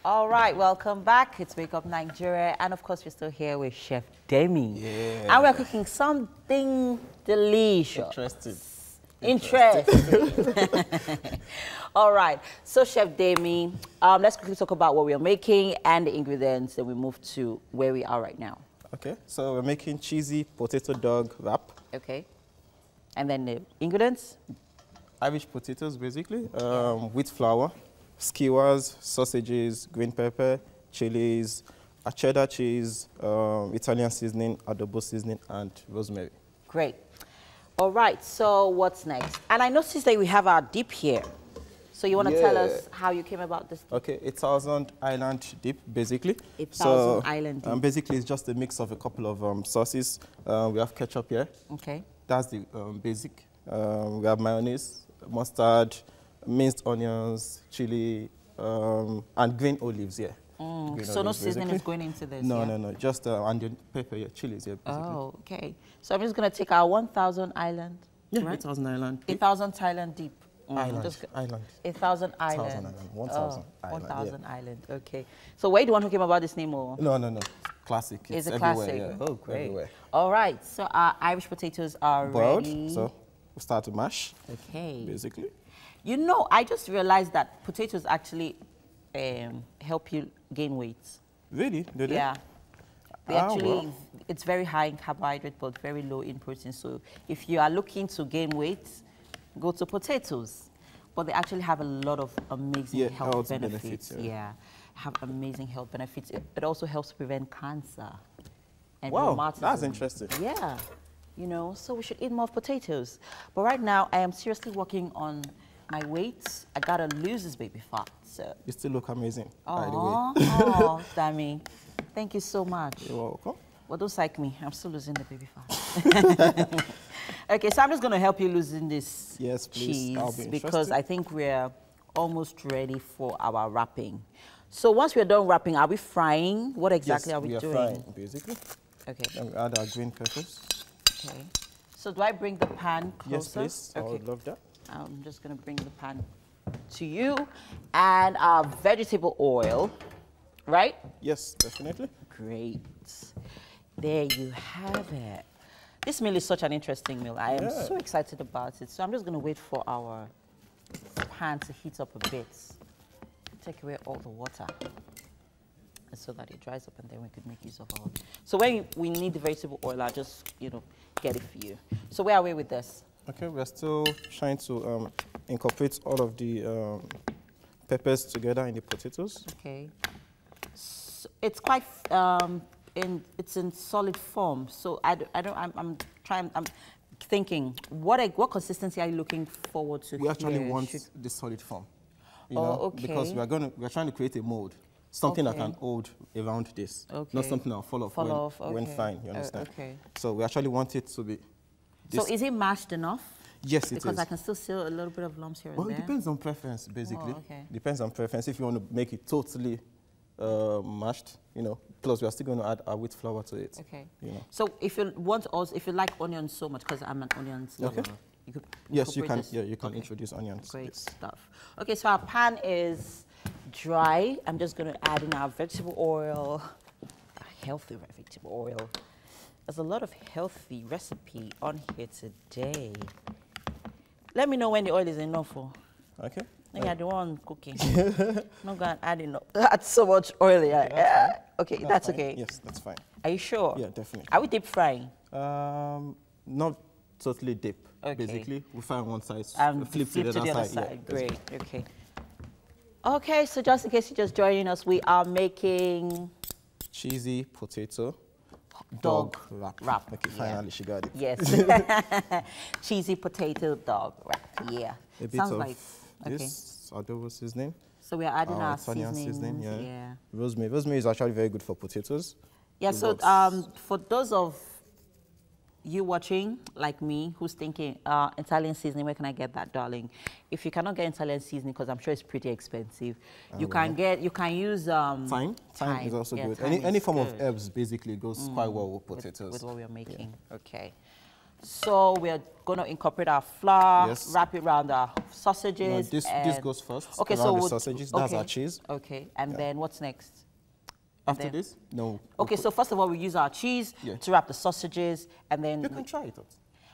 All right, welcome back. It's Wake Up Nigeria, and of course, we're still here with Chef Demi. Yeah. And we're cooking something delicious. Interesting. All right, so Chef Demi, let's quickly talk about what we're making and the ingredients, and we move to where we are right now. Okay, so we're making cheesy potato dog wrap. Okay, and then the ingredients? Irish potatoes, basically, wheat flour, skewers, sausages, green pepper, chilies, a cheddar cheese, Italian seasoning, adobo seasoning, and rosemary. Great. All right, so what's next? And I noticed that we have our dip here. So you want to tell us how you came about this? Okay, 1,000 island dip, basically. 1,000 island dip. Basically, it's just a mix of a couple of sauces. We have ketchup here. Okay. That's the basic. We have mayonnaise, mustard, minced onions, chili, and green olives here. So no seasoning is going into this? No, no. Just onion, pepper, chilies here, basically. Oh, okay. So I'm just going to take our 1,000 island. Yeah, right? 1,000 island. 1,000 Thailand deep. Island. 1,000 island. 1,000 island. 1,000 island. Okay. So were you the one who came about this name, or? No. Classic. It's a everywhere, classic. yeah. Oh, great. Everywhere. All right. So our Irish potatoes are boiled. ready. So we'll start to mash. Okay. Basically. You know, I just realized that potatoes actually help you gain weight. Really? Do they? Yeah. They actually, it's very high in carbohydrate, but very low in protein. So if you are looking to gain weight, go to potatoes. But they actually have a lot of amazing health benefits. Have amazing health benefits. It also helps prevent cancer and rheumatism. That's interesting. Yeah. You know, so we should eat more potatoes. But right now, I am seriously working on my weight. I gotta lose this baby fat. So you still look amazing, by the way. Oh, Sammy. Thank you so much. You're welcome. Well, don't psych me. I'm still losing the baby fat. Okay, so I'm just going to help you losing this cheese because I think we're almost ready for our wrapping. So once we're done wrapping, are we frying? What exactly are we doing? Frying, basically. Okay. Then we add our green peppers. Okay. So do I bring the pan closer? Yes, please. Okay. I would love that. I'm just going to bring the pan to you. And our vegetable oil, right? Yes, definitely. Great. There you have it. This meal is such an interesting meal. I am so excited about it. So I'm just going to wait for our pan to heat up a bit. Take away all the water so that it dries up, and then we could make use of all. So when we need the vegetable oil, I'll just, get it for you. So where are we with this? Okay, we're still trying to incorporate all of the peppers together in the potatoes. Okay. So it's quite it's in solid form. So I'm thinking, what consistency are you looking forward to? We actually want the solid form. Okay. Because we're trying to create a mold, something that can hold around this, not something that will fall off when fine. You understand? Okay. So we actually want it to be. So is it mashed enough? Yes, it is. Because I can still see a little bit of lumps here and there. Well, it depends on preference, basically. Oh, okay. Depends on preference. If you want to make it totally mashed, plus we are still going to add our wheat flour to it. Okay. So if you like onions so much, because I'm an onions lover, you could you can. Yeah, you can introduce onions. Great stuff. Okay, so our pan is dry. I'm just going to add in our vegetable oil, a healthy vegetable oil. There's a lot of healthy recipe on here today. Let me know when the oil is enough. Okay. Yeah, the one cooking. Not going to add enough. That's so much oil. Okay, that's okay. Yes, that's fine. Are you sure? Yeah, definitely. Are we deep frying? Not totally deep. Okay. Basically, we fry on one side, flip to the other side. Yeah, great. Okay. Okay, so just in case you're just joining us, we are making cheesy potato dog wrap. Okay, finally she got it. Yes. Cheesy potato dog wrap. Yeah. A bit Sounds of like this adobo seasoning. So we are adding our Italian seasoning. Yeah. Rosemary. Rosemary is actually very good for potatoes. Yeah. So for those of you watching like me who's thinking Italian seasoning, where can I get that, darling? If you cannot get Italian seasoning, because I'm sure it's pretty expensive, you can use thyme. Thyme is also good. Any form of herbs basically goes quite well with potatoes. With what we are making. Yeah. Okay. So we're going to incorporate our flour, wrap it around our sausages. No, this goes first. Okay, so the sausages, that's our cheese. Okay, and then what's next? After this? No. Okay, so first of all, we use our cheese to wrap the sausages, and then you can try it out.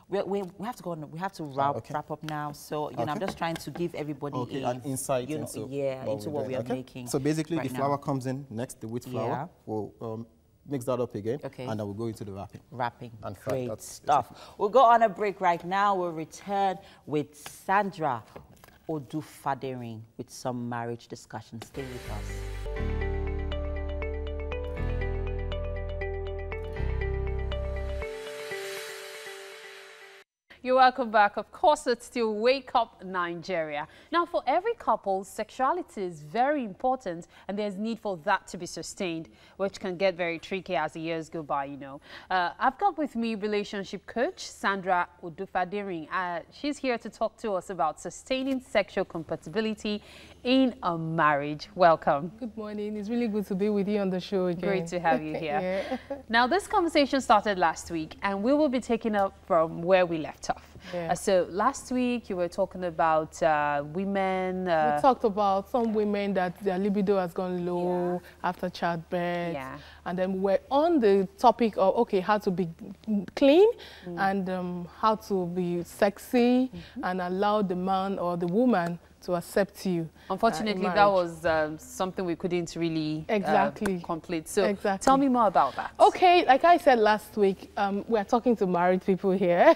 We have to go on. We have to wrap up now. So I'm just trying to give everybody an insight into what we are making. So basically, the flour comes in next. The wheat flour. Yeah. We'll mix that up again, and then we'll go into the wrapping. Wrapping. And great stuff. We'll go on a break right now. We'll return with Sandra Odufadering with some marriage discussion. Stay with us. You're welcome back. Of course, it's still Wake Up Nigeria. Now, for every couple, sexuality is very important, and there's need for that to be sustained, which can get very tricky as the years go by, you know. I've got with me relationship coach Sandra Odufadering. She's here to talk to us about sustaining sexual compatibility in a marriage. Welcome. Good morning. It's really good to be with you on the show again. Great to have you here. Yeah. Now, this conversation started last week, and we will be taking up from where we left off. Yeah. So last week you were talking about women. We talked about some women that their libido has gone low after childbirth. Yeah. And then we're on the topic of, okay, how to be clean and how to be sexy and allow the man or the woman to accept you. Unfortunately, that was something we couldn't really complete. So tell me more about that. Okay, like I said last week, we're talking to married people here.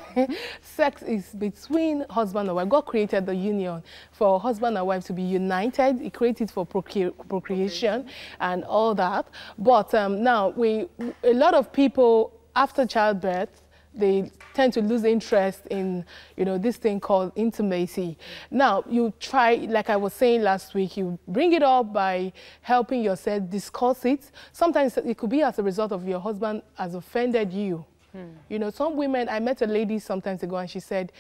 Sex is between husband and wife. God created the union for husband and wife to be united. He created for procreation and all that. But now, a lot of people, after childbirth, they tend to lose interest in, you know, this thing called intimacy. Now, you try, like I was saying last week, you bring it up by helping yourself discuss it. Sometimes it could be as a result of your husband has offended you. You know, some women, I met a lady sometimes ago and she said,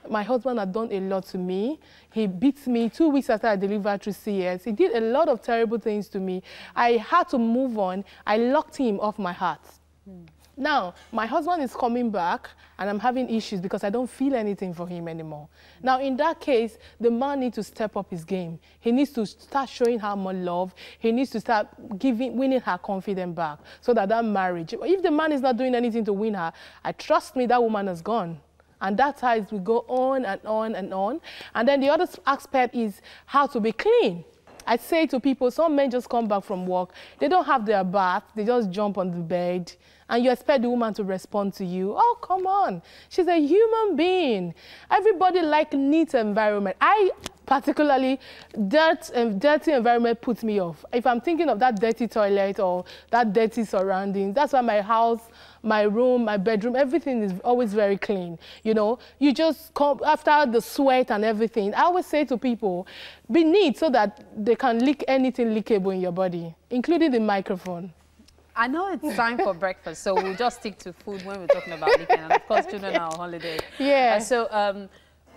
my husband had done a lot to me. He beat me 2 weeks after I delivered through CS. He did a lot of terrible things to me. I had to move on. I locked him off my heart. Now, my husband is coming back and I'm having issues because I don't feel anything for him anymore. Now, in that case, the man needs to step up his game. He needs to start showing her more love. He needs to start winning her confidence back so that marriage, if the man is not doing anything to win her, trust me, that woman is gone. And that's how it will go on and on and on. And then the other aspect is how to be clean. I say to people, some men just come back from work, they don't have their bath, they just jump on the bed, and you expect the woman to respond to you. Oh, come on. She's a human being. Everybody likes neat environment. I particularly, dirty environment puts me off. If I'm thinking of that dirty toilet or that dirty surroundings, that's why my house, my room, my bedroom, everything is always very clean. You know, you just come after the sweat and everything. I always say to people, be neat so that they can lick anything leakable in your body, including the microphone. I know it's time for breakfast, so we'll just stick to food when we're talking about licking. And of course, children are on holiday. Yeah. So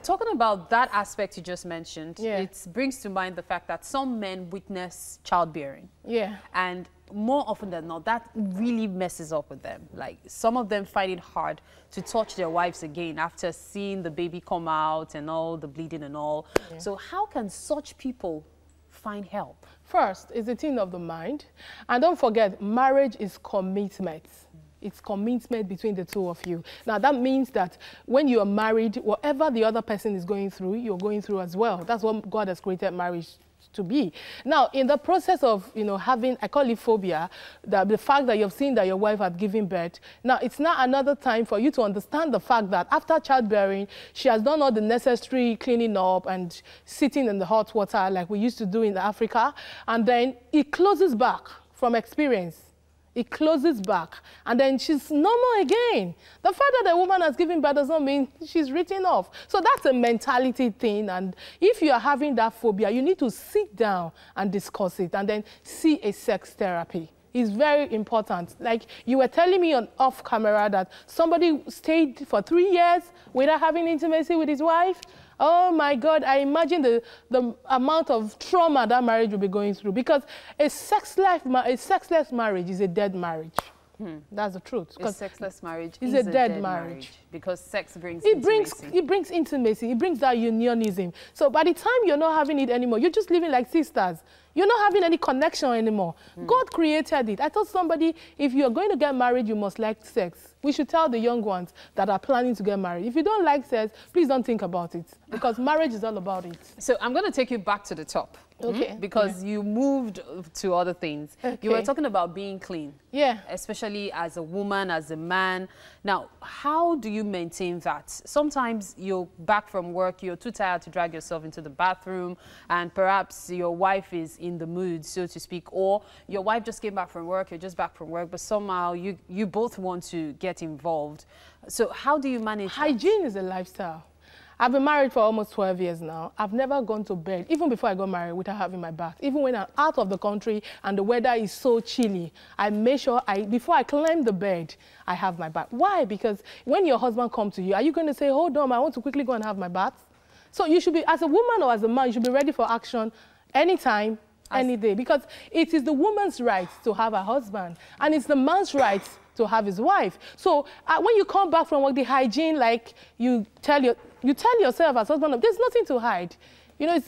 talking about that aspect you just mentioned, it brings to mind the fact that some men witness childbearing. Yeah. And more often than not, that really messes up with them. Like, some of them find it hard to touch their wives again after seeing the baby come out and all the bleeding and all. Yeah. So how can such people find help? First, it's a thing of the mind. And don't forget, marriage is commitment. It's commitment between the two of you. Now, that means that when you are married, whatever the other person is going through, you're going through as well. That's what God has created marriage to be. Now, in the process of, you know, having, I call it phobia, the fact that you've seen that your wife had given birth, now it's not another time for you to understand the fact that after childbearing, she has done all the necessary cleaning up and sitting in the hot water like we used to do in Africa, and then it closes back from experience. It closes back, and then she's normal again. The fact that the woman has given birth does not mean she's written off. So that's a mentality thing, and if you are having that phobia, you need to sit down and discuss it, and then see a sex therapy. It's very important. Like you were telling me on off camera that somebody stayed for 3 years without having intimacy with his wife. Oh my God, I imagine the amount of trauma that marriage will be going through, because a sexless marriage is a dead marriage. That's the truth. A sexless marriage is a dead marriage. Because sex brings intimacy. It brings intimacy. It brings that unionism. So by the time you're not having it anymore, you're just living like sisters. You're not having any connection anymore. God created it. I told somebody, if you're going to get married, you must like sex. We should tell the young ones that are planning to get married, if you don't like sex, please don't think about it, because marriage is all about it. So I'm going to take you back to the top. Okay. Because you moved to other things. You were Okay. talking about being clean. Yeah. Especially as a woman, as a man. Now, how do you maintain that? Sometimes you're back from work, you're too tired to drag yourself into the bathroom, and perhaps your wife is in the mood, so to speak, or your wife just came back from work, you're just back from work, but somehow you both want to get involved. So how do you manage Hygiene is a lifestyle. I've been married for almost 12 years now. I've never gone to bed, even before I got married, without having my bath. Even when I'm out of the country and the weather is so chilly, I make sure before I climb the bed, I have my bath. Why? Because when your husband comes to you, are you going to say, hold on, I want to quickly go and have my bath? So you should be, as a woman or as a man, you should be ready for action anytime, any day. Because it is the woman's right to have a husband, and it's the man's right to have his wife. So when you come back from work, the hygiene, like you tell yourself as husband, there's nothing to hide. You know,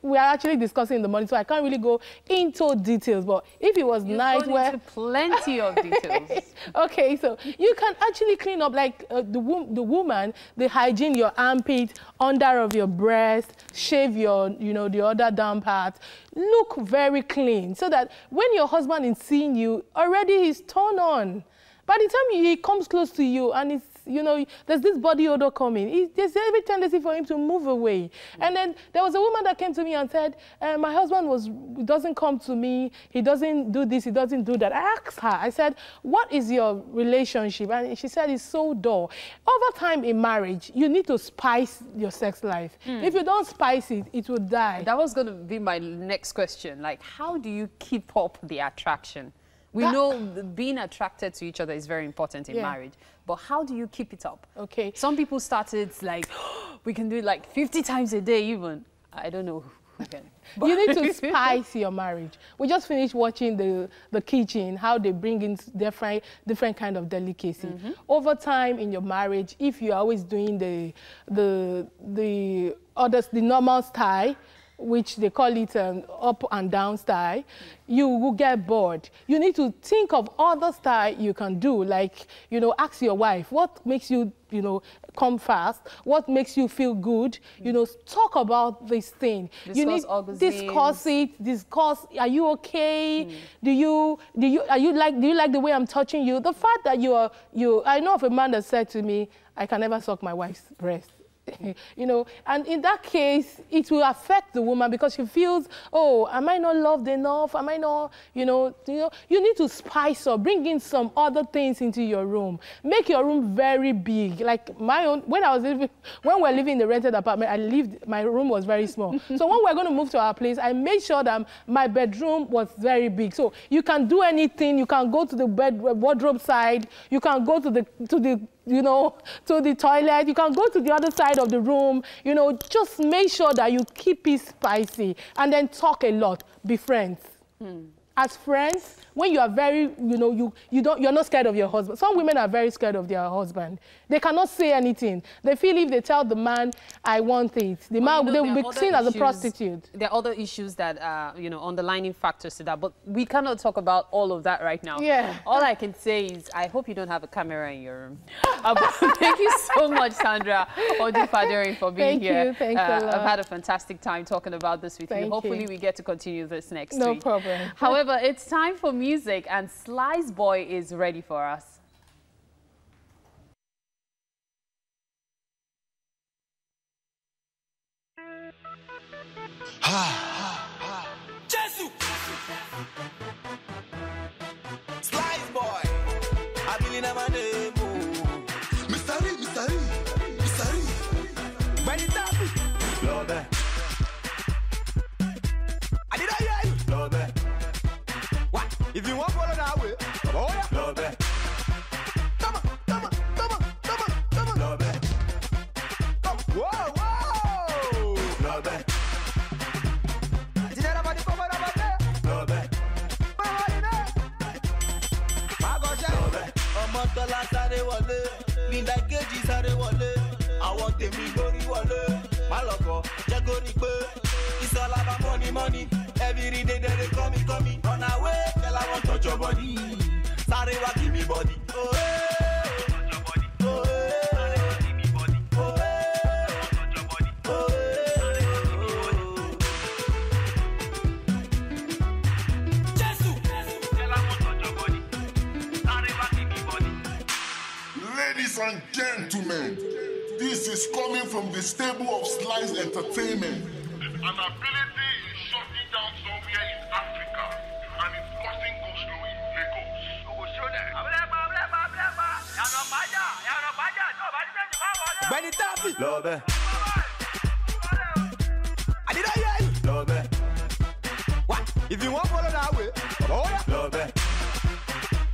we are actually discussing in the morning, so I can't really go into details. But if it was nice, into plenty of details. Okay, so you can actually clean up, like the woman, the hygiene, your armpit, under of your breast, shave your, the other down part. Look very clean, so that when your husband is seeing you, already he's turned on. By the time he comes close to you and it's, there's this body odor coming, there's every tendency for him to move away. And then there was a woman that came to me and said, my husband doesn't come to me, he doesn't do this, he doesn't do that. I asked her, I said, what is your relationship? And she said, it's so dull. Over time in marriage, you need to spice your sex life. If you don't spice it, it will die. That was going to be my next question. Like, how do you keep up the attraction? We know being attracted to each other is very important in marriage, but how do you keep it up? Okay. Some people started like, we can do it like 50 times a day even. I don't know who can. You need to spice your marriage. We just finished watching the kitchen, how they bring in different kind of delicacy. Over time in your marriage, if you're always doing the normal style, which they call it up and down style, you will get bored. You need to think of other style you can do, like, ask your wife, what makes you, come fast? What makes you feel good? Talk about this thing. Discuss it, discuss, are you okay? Do you like the way I'm touching you? The fact that I know of a man that said to me, I can never suck my wife's breast. And in that case, it will affect the woman because she feels, oh, am I not loved enough? Am I not, you need to spice up, bring in some other things into your room. Make your room very big. Like my own, when we're living in the rented apartment, my room was very small. So when we're going to move to our place, I made sure that my bedroom was very big. So you can do anything. You can go to the wardrobe side. You can go to the toilet. You can go to the other side of the room. Just make sure that you keep it spicy and then talk a lot. Be friends. As friends, when you are very, you're not scared of your husband. Some women are very scared of their husband. They cannot say anything. They feel if they tell the man, I want it, the man, they will be seen as a prostitute. There are other issues that are, underlining factors to that, but we cannot talk about all of that right now. Yeah. All I can say is, I hope you don't have a camera in your room. Thank you so much, Sandra Odufadering, for being here. Thank you. I've had a fantastic time talking about this with you. Hopefully we get to continue this next week. No problem. However, it's time for music, and Slice Boy is ready for us. Slice Boy, I believe in my name. Mystery. When it happens, Lord, I did I hear you? Lord, what? If you want to follow that way, oh yeah, Lord, come on, Lord, whoa, Lord, did everybody come over there? Lord, Ọmọtọ́lá sáré wọlé, Linda Kejì sáré wọlé, àwọn tèmi lórí wọlé, má lọ́kọ̀ jẹ́ kó rí pé it's all about money, every day they call me, on our way, tell I want touch your body, sáré wá give me body, oh hey, oh hey. Ladies and gentlemen, this is coming from the stable of Slice Entertainment. An ability is shutting down somewhere in Africa, and it's causing go-slow in Lagos. Benny Taffy. Love it. I did I hear you? Love it. What? If you want to follow that way, oh yeah. Love it.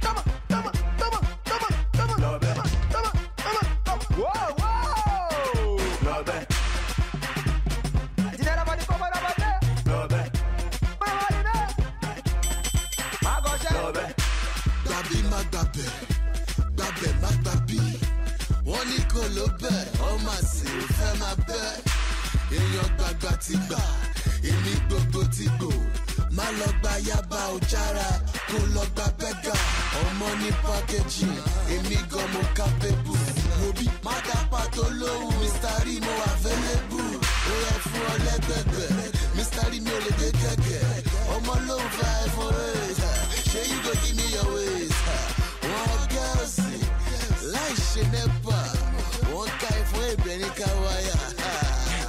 Come on, come on, come on, come on, come on. Love it. Come on, come on, come on. Whoa, whoa. Love it. I did that about the cover over there. Love it. My gosh, love it. Babi Magbabe, Babe Magbabi. Wọ́n ní kò ló bẹ̀, ó máa sì fẹ́ máa bẹ̀. Èèyàn gbàgbà ti gbà, èmi gbogbo ti gbò. Má lọ gba yaba òjára, kó lọ gba bẹ́gà. Ọmọ ní pákéjì, èmi gan mo capable. Mo bí Mádàpá tó lóhùn, Mr. Rí mo available. Ó yẹ fún ọ lẹ́gbẹ̀gbẹ̀, Mr. Rí mi ò lè gbé kẹ̀kẹ́. Ọmọ lóhùn fa ẹ̀fọn rẹ̀, ṣé you go give me your ways? Wọ́n gẹ́ọ̀sì. Láì ṣe nẹ́pà, wọ́n ká ìfún èbè ní káwáyà.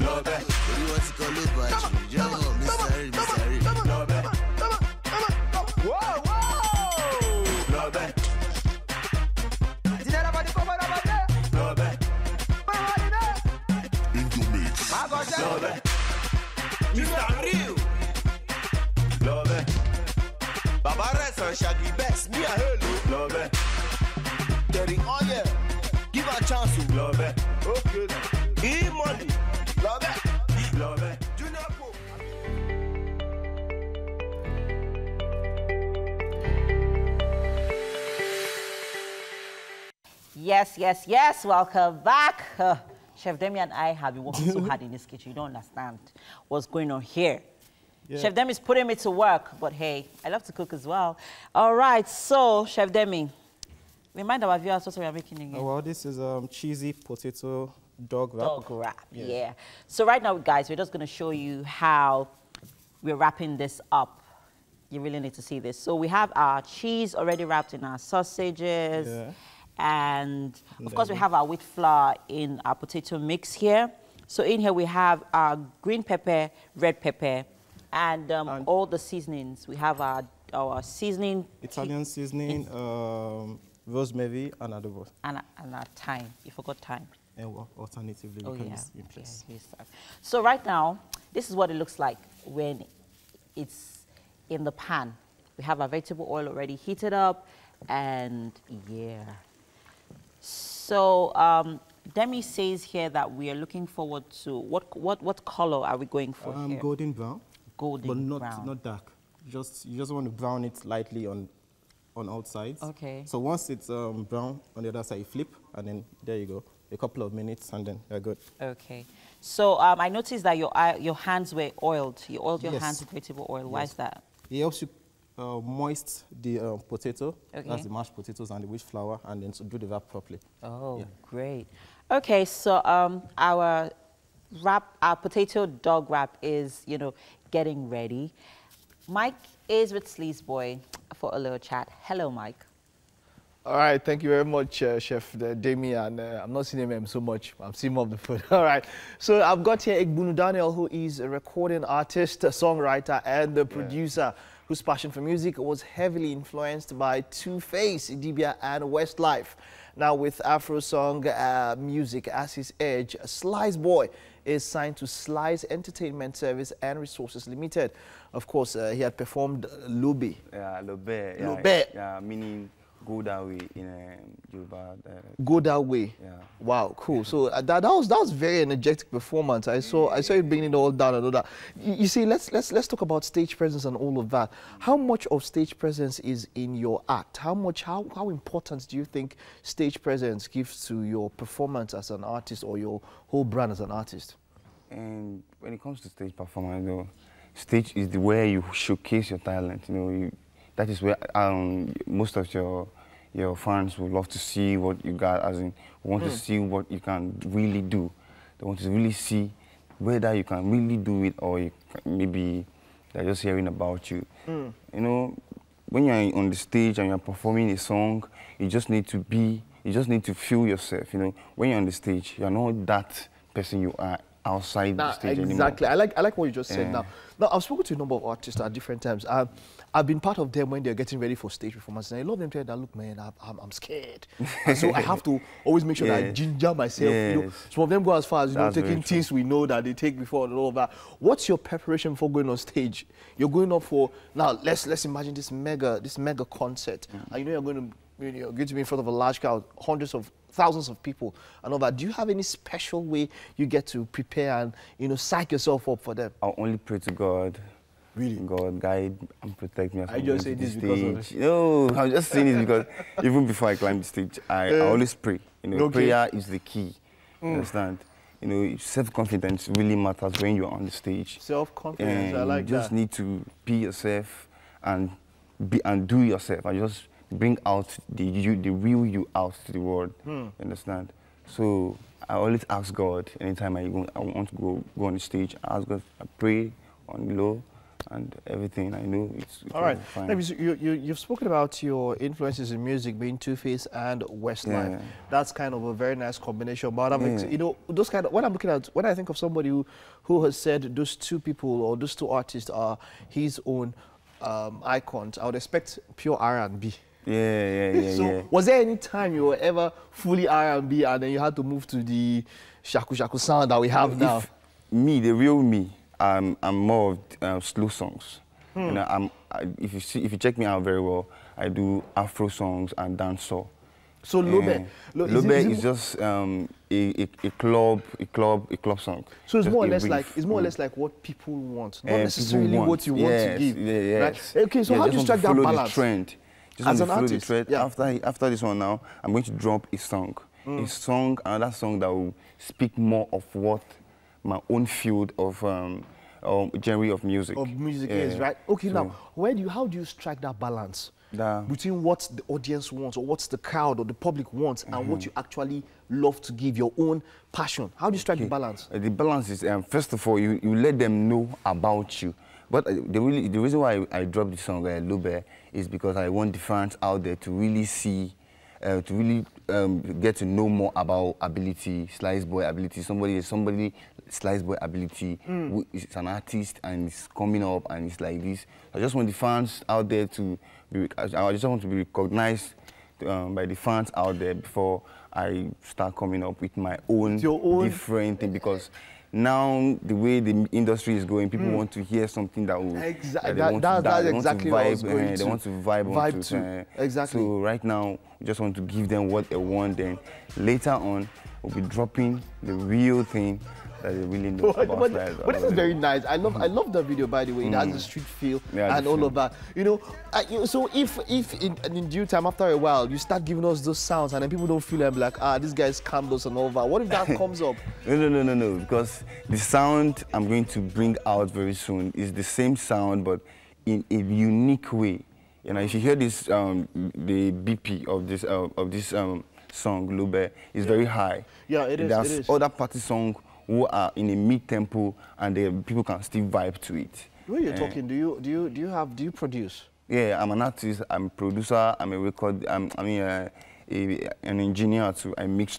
Lọ́bẹ̀. Orí wọn ti kọ́ ló bàjẹ́, jẹ́wọ̀n mísàrí. Lọ́bẹ̀. Lọ́bẹ̀. Ìdílé lọ́bọ̀ ní kó bọ́dọ̀ bọ́ dé. Lọ́bẹ̀. Bọ́dọ̀ wọ́n ní dé. Indomix. Má gọ́ jẹ́. Lọ́bẹ̀. Mr. Real. Lọ́bẹ̀. Bàbá rẹ̀ sàn ṣàgì bẹ́ẹ̀ ní àhélò. Lọ́bẹ̀. Getting on here. Give her a chance to love it. Okay. E-money. Love it. Love it. Junior Pope. Yes, yes, yes. Welcome back. Chef Demi and I have been working so hard in this kitchen. You don't understand what's going on here. Yeah. Chef Demi is putting me to work, but hey, I love to cook as well. All right, so Chef Demi, remind our viewers what we are making again. Oh, well, this is cheesy potato dog wrap. Dog wrap, yeah. So right now, guys, we're just going to show you how we're wrapping this up. You really need to see this. So we have our cheese already wrapped in our sausages. Yeah. And of course, we have our wheat flour in our potato mix here. So in here, we have our green pepper, red pepper, and all the seasonings. We have our seasoning. Italian seasoning, rosemary, and adobo. And our thyme. You forgot thyme. And alternatively, we can use in place. So right now, this is what it looks like when it's in the pan. We have our vegetable oil already heated up, and yeah. So Demi says here that we are looking forward to what color are we going for here? Golden brown. Golden brown. But not dark. You just want to brown it lightly on all sides. Okay. So once it's brown on the other side, you flip, and then there you go. A couple of minutes, and then you're good. Okay. So I noticed that your hands were oiled. You oiled your hands with vegetable oil. Why is that? It helps you moist the potato. Okay. That's the mashed potatoes and the wheat flour, and then to do the wrap properly. Oh, great. Okay, so our potato dog wrap is, getting ready. Mike is with Sleaze Boy for a little chat. Hello, Mike. All right, thank you very much, Chef Demi, and I'm not seeing him so much. I'm seeing more of the food. All right, so I've got here Igbunu Daniel, who is a recording artist, a songwriter, and the producer, whose passion for music was heavily influenced by Two-Face, Idibia, and Westlife. Now, with Afro song music as his edge, Slice Boy is signed to Slice Entertainment Service and Resources Limited. Of course, he had performed Lobe. Yeah, Lobe. Lobe. Yeah, meaning go that way in Yoruba. Go that way. Yeah. Wow, cool. So that was very energetic performance. I saw you bringing it all down and all that. You see, let's talk about stage presence and all of that. How much of stage presence is in your act? How important do you think stage presence gives to your performance as an artist or your whole brand as an artist? And when it comes to stage performance, stage is where you showcase your talent. That is where most of your fans would love to see what you got, as in want to see what you can really do. They want to really see whether you can really do it, or maybe they're just hearing about you. When you're on the stage and you're performing a song, you just need to be You just need to feel yourself, you know. When you're on the stage, you're not that person you are outside the stage exactly. anymore. I like what you just said now. Now, I've spoken to a number of artists at different times. I've been part of them when they're getting ready for stage performances. And I love them telling that, look, man, I'm scared. And so I have to always make sure that I ginger myself. You know, some of them go as far as, you know, taking things we know that they take before and all of that. What's your preparation for going on stage? You're going up for, now, let's imagine this mega concert. And you know you're going to be in front of a large crowd, hundreds of thousands of people and all that. Do you have any special way you get to prepare and, you know, psych yourself up for them? I'll only pray to God. Really? God guide and protect me as I just say this because of it. No, I'm just saying this because even before I climb the stage, I always pray. You know, prayer is the key. You understand? You know, self-confidence really matters when you're on the stage. Self-confidence, I like that. You just need to be yourself and do yourself. And just bring out the real you out to the world. You understand? So I always ask God anytime I want to go on the stage. I ask God, I pray on the low and everything. I know it's all right. fine. Now, you've spoken about your influences in music being Two-Face and Westlife. That's kind of a very nice combination. But you know, those kind of what I'm looking at when I think of somebody who has said those two people or those two artists are his own icons, I would expect pure R&B. So was there any time you were ever fully R&B and then you had to move to the shaku shaku sound that we have now? The real me, I'm more of slow songs. You know, if you check me out very well, I do Afro songs and dancehall. So Lobe is just a club song. So it's more or less like what people want, not necessarily what you want to give. Right? Okay, so how do you strike that balance? Just as an artist, after this one now, I'm going to drop a song. Another song that will speak more of what my own field of genre of music. Is, right? Okay, so now, how do you strike that balance between what the audience wants or what the crowd or the public wants and what you actually love to give, your own passion? How do you strike the balance? The balance is, first of all, you let them know about you. But the reason why I dropped the song Lobe is because I want the fans out there to really see, to really get to know more about Ability, Slice Boy Ability. Somebody Slice Boy Ability who is an artist and is coming up and it's like this. I just want the fans out there to be, I just want to be recognized by the fans out there before I start coming up with my own different thing, because now the way the industry is going, people want to hear something that will they want to vibe onto. Exactly. So right now, we just want to give them what they want. Then later on, we'll be dropping the real thing that they really know about. But this is very nice. I love the video, by the way. It has the street feel and all of that. You know, so if in due time, after a while, you start giving us those sounds and then people don't feel like, these guys scammed us and all that. What if that comes up? No, because the sound I'm going to bring out very soon is the same sound, but in a unique way. You know, if you hear this, the BP of this song, Lobe, is very high. Yeah, it is. There's other party songs who are in a mid-tempo and people can still vibe to it. When you're talking, do you produce? Yeah, I'm an artist, I'm a producer, I'm a record, an engineer too. I mix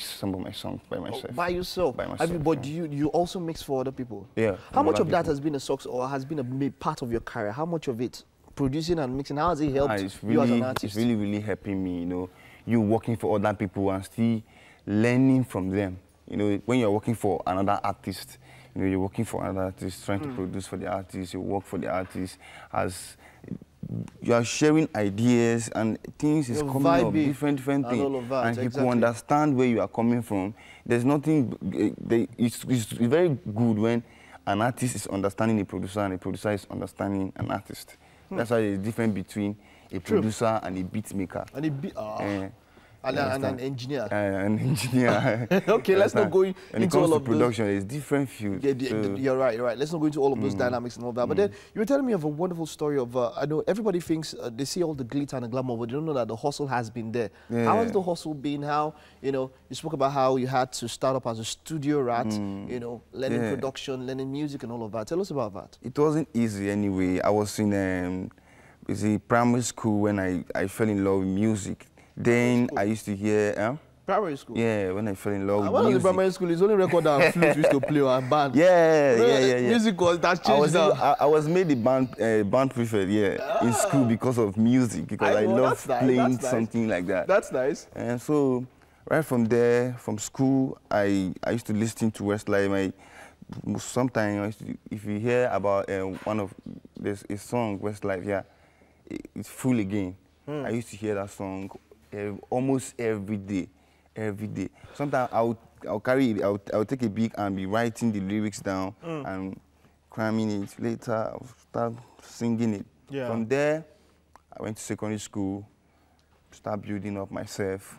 some of my songs by myself. By yourself? By myself. I mean, but do you also mix for other people? Yeah. How much of that has been a success or has been a part of your career? How much of it, producing and mixing, how has it helped you as an artist? It's really, really helping me, you know. You working for other people and still learning from them. You know, when you're working for another artist, you know, you're working for another artist, trying to produce for the artist, you work for the artist, as you are sharing ideas and things is coming up, different things, and people understand where you are coming from. There's nothing, it's very good when an artist is understanding a producer and a producer is understanding an artist. That's why there's a difference between a producer and a beat maker. And an engineer. An engineer. Okay, let's not go into all of When it comes to production, there's different fields. You're right. Let's not go into all of those dynamics and all that. But then you were telling me of a wonderful story of, I know everybody thinks they see all the glitter and the glamour, but they don't know that the hustle has been there. How has the hustle been? How, you know, you spoke about how you had to start up as a studio rat, you know, learning production, learning music and all of that. Tell us about that. It wasn't easy anyway. I was in primary school when I fell in love with music. Then I used to hear. Primary school? Yeah, when I fell in love with when music. I was in primary school, it's only record and flute we used to play on band. Yeah. Music that's changed now. I was made the band prefect, in school because of music, because I love playing something like that. That's nice. And so, right from there, from school, I used to listen to Westlife. Sometimes, if you hear about there's a song, Westlife, it's Full Again. I used to hear that song almost every day. Sometimes I'll take a beat and be writing the lyrics down and cramming it. Later, I'll start singing it. Yeah. From there, I went to secondary school, start building up myself.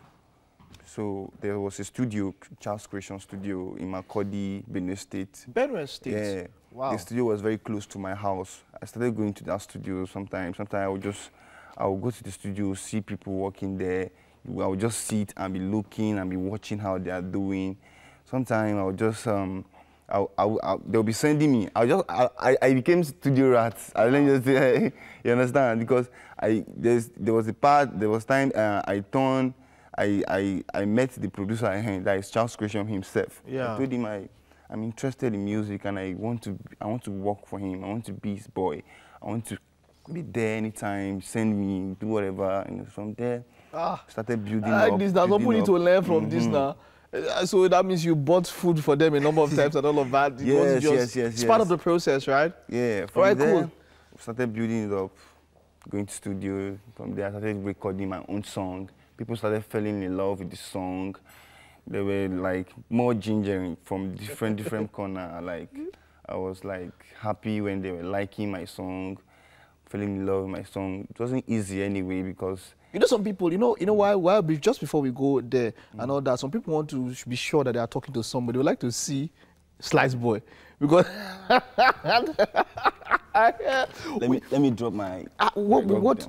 So there was a studio, Charles Creation Studio in Makurdi, Benue State. Benue State? Yeah. Wow. The studio was very close to my house. I started going to that studio sometimes. Sometimes I would go to the studio, see people working there. I would just sit and be looking and be watching how they are doing. Sometimes I would just, they'll be sending me. I became studio rat. I let me just say, you understand? Because there was time I met the producer, that is Charles Creation himself. Yeah. I told him I'm interested in music and I want to work for him. I want to be his boy. I want to be there anytime, send me, do whatever. And from there, started building up. There's something need to learn from this now. So that means you bought food for them a number of times and all of that. Yes. It's part of the process, right? Yeah. From there, started building it up, going to studio. From there, I started recording my own song. People started falling in love with the song. They were like more gingering from different corner. Like I was like happy when they were liking my song, falling in love with my song. It wasn't easy anyway because some people, why just before we go there and all that, some people want to be sure that they are talking to somebody. They would like to see Slice Boy because let me drop my.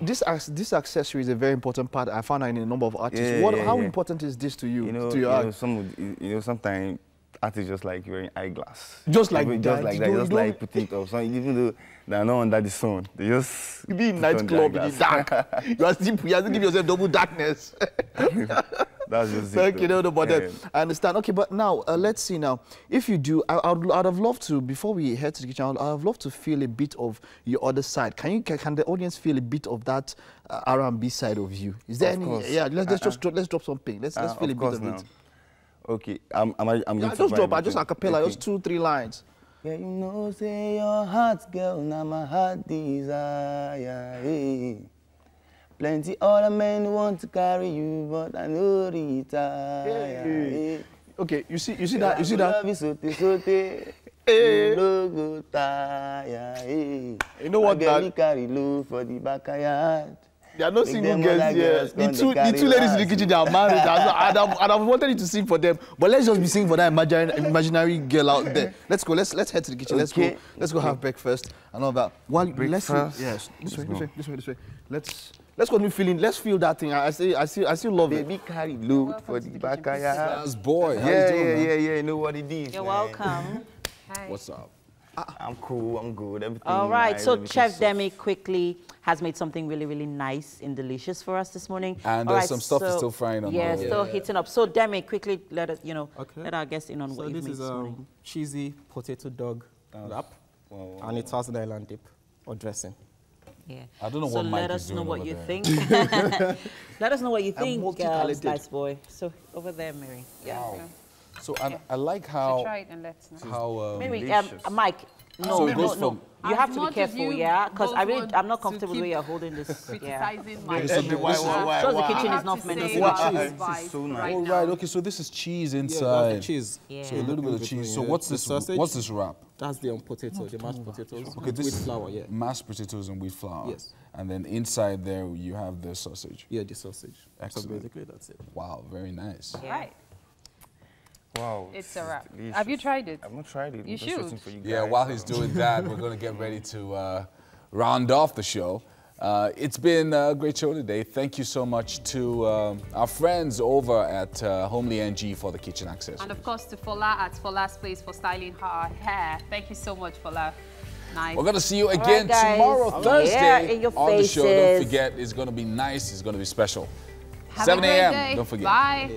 This accessory is a very important part. I found out in a number of artists. How important is this to you? To your art? Sometimes artists just like wearing eyeglass. Just like that. Just like putting it up. So even though they're not under the sun, they just be in nightclub in the dark. You have to give yourself double darkness. That's just it. But I understand. Okay, but now let's see. Now, if you do, I'd have loved to, before we head to the kitchen, I'd have loved to feel a bit of your other side. Can the audience feel a bit of that R&B side of you? Is there any? Course. Yeah, let's drop something. Let's feel a bit of it. Okay, I'm just drop. I just a cappella, just 2-3 lines. Yeah, say your heart, girl, now my heart desire. Hey. Plenty other men want to carry you, but I know retire. Hey. Okay, you see that. Love is sote. Hey. No go tire. Hey. You know what that? Carry low for the backyard. There are no single girls here. The two ladies in the kitchen, they are married. I'd have wanted you to sing for them, but let's just be singing for that imaginary girl out there. Let's go. Let's head to the kitchen. Okay. Let's go have breakfast and all that. Breakfast. Yes. This way. Let's go. Let's feel that thing. I still love it. Baby carry load for the backyard. That's boy. Yeah. You know what it is. You're welcome. Hi. What's up? I'm cool. I'm good. Everything. All right. Nice, So Chef Demi quickly has made something really, really nice and delicious for us this morning. And there's some stuff is still frying on. Yeah, still heating up. So Demi, quickly let us, let our guests in on what you've made this morning. So this is cheesy potato dog wrap, and it has an island dip or dressing. Yeah. I don't know what Mike let is us doing know what over you there. think. Let us know what you think, Slice Boy. So over there, Mary. Yeah. Wow. So I like how. Try it and let's know. How Mary, Mike. No. You have to be careful, yeah, because I'm not comfortable the way you're holding this. Criticizing my shows the kitchen is not meant to be. So nice. Oh, right. Okay. So this is cheese inside. Yeah, cheese. Yeah. So a little bit of cheese. So what's this? Sausage? What's this wrap? That's the potato, the mashed potatoes. Okay, this with flour. Yeah. Mashed potatoes and wheat flour. Yes. And then inside there you have the sausage. Yeah, the sausage. Excellent. So basically that's it. Wow. Very nice. Yeah. Right. Wow. It's a wrap. Have you tried it? I've not tried it. You should. Yeah, while he's doing that, we're going to get ready to round off the show. It's been a great show today. Thank you so much to our friends over at Homely NG for the kitchen access. And of course to Fola at Fola's Place for styling her hair. Thank you so much, Fola. Nice. We're going to see you again tomorrow, Thursday, yeah, in your on the show. Don't faces. forget, it's going to be nice. It's going to be special. Have 7 a great a.m. day. Don't forget. Bye.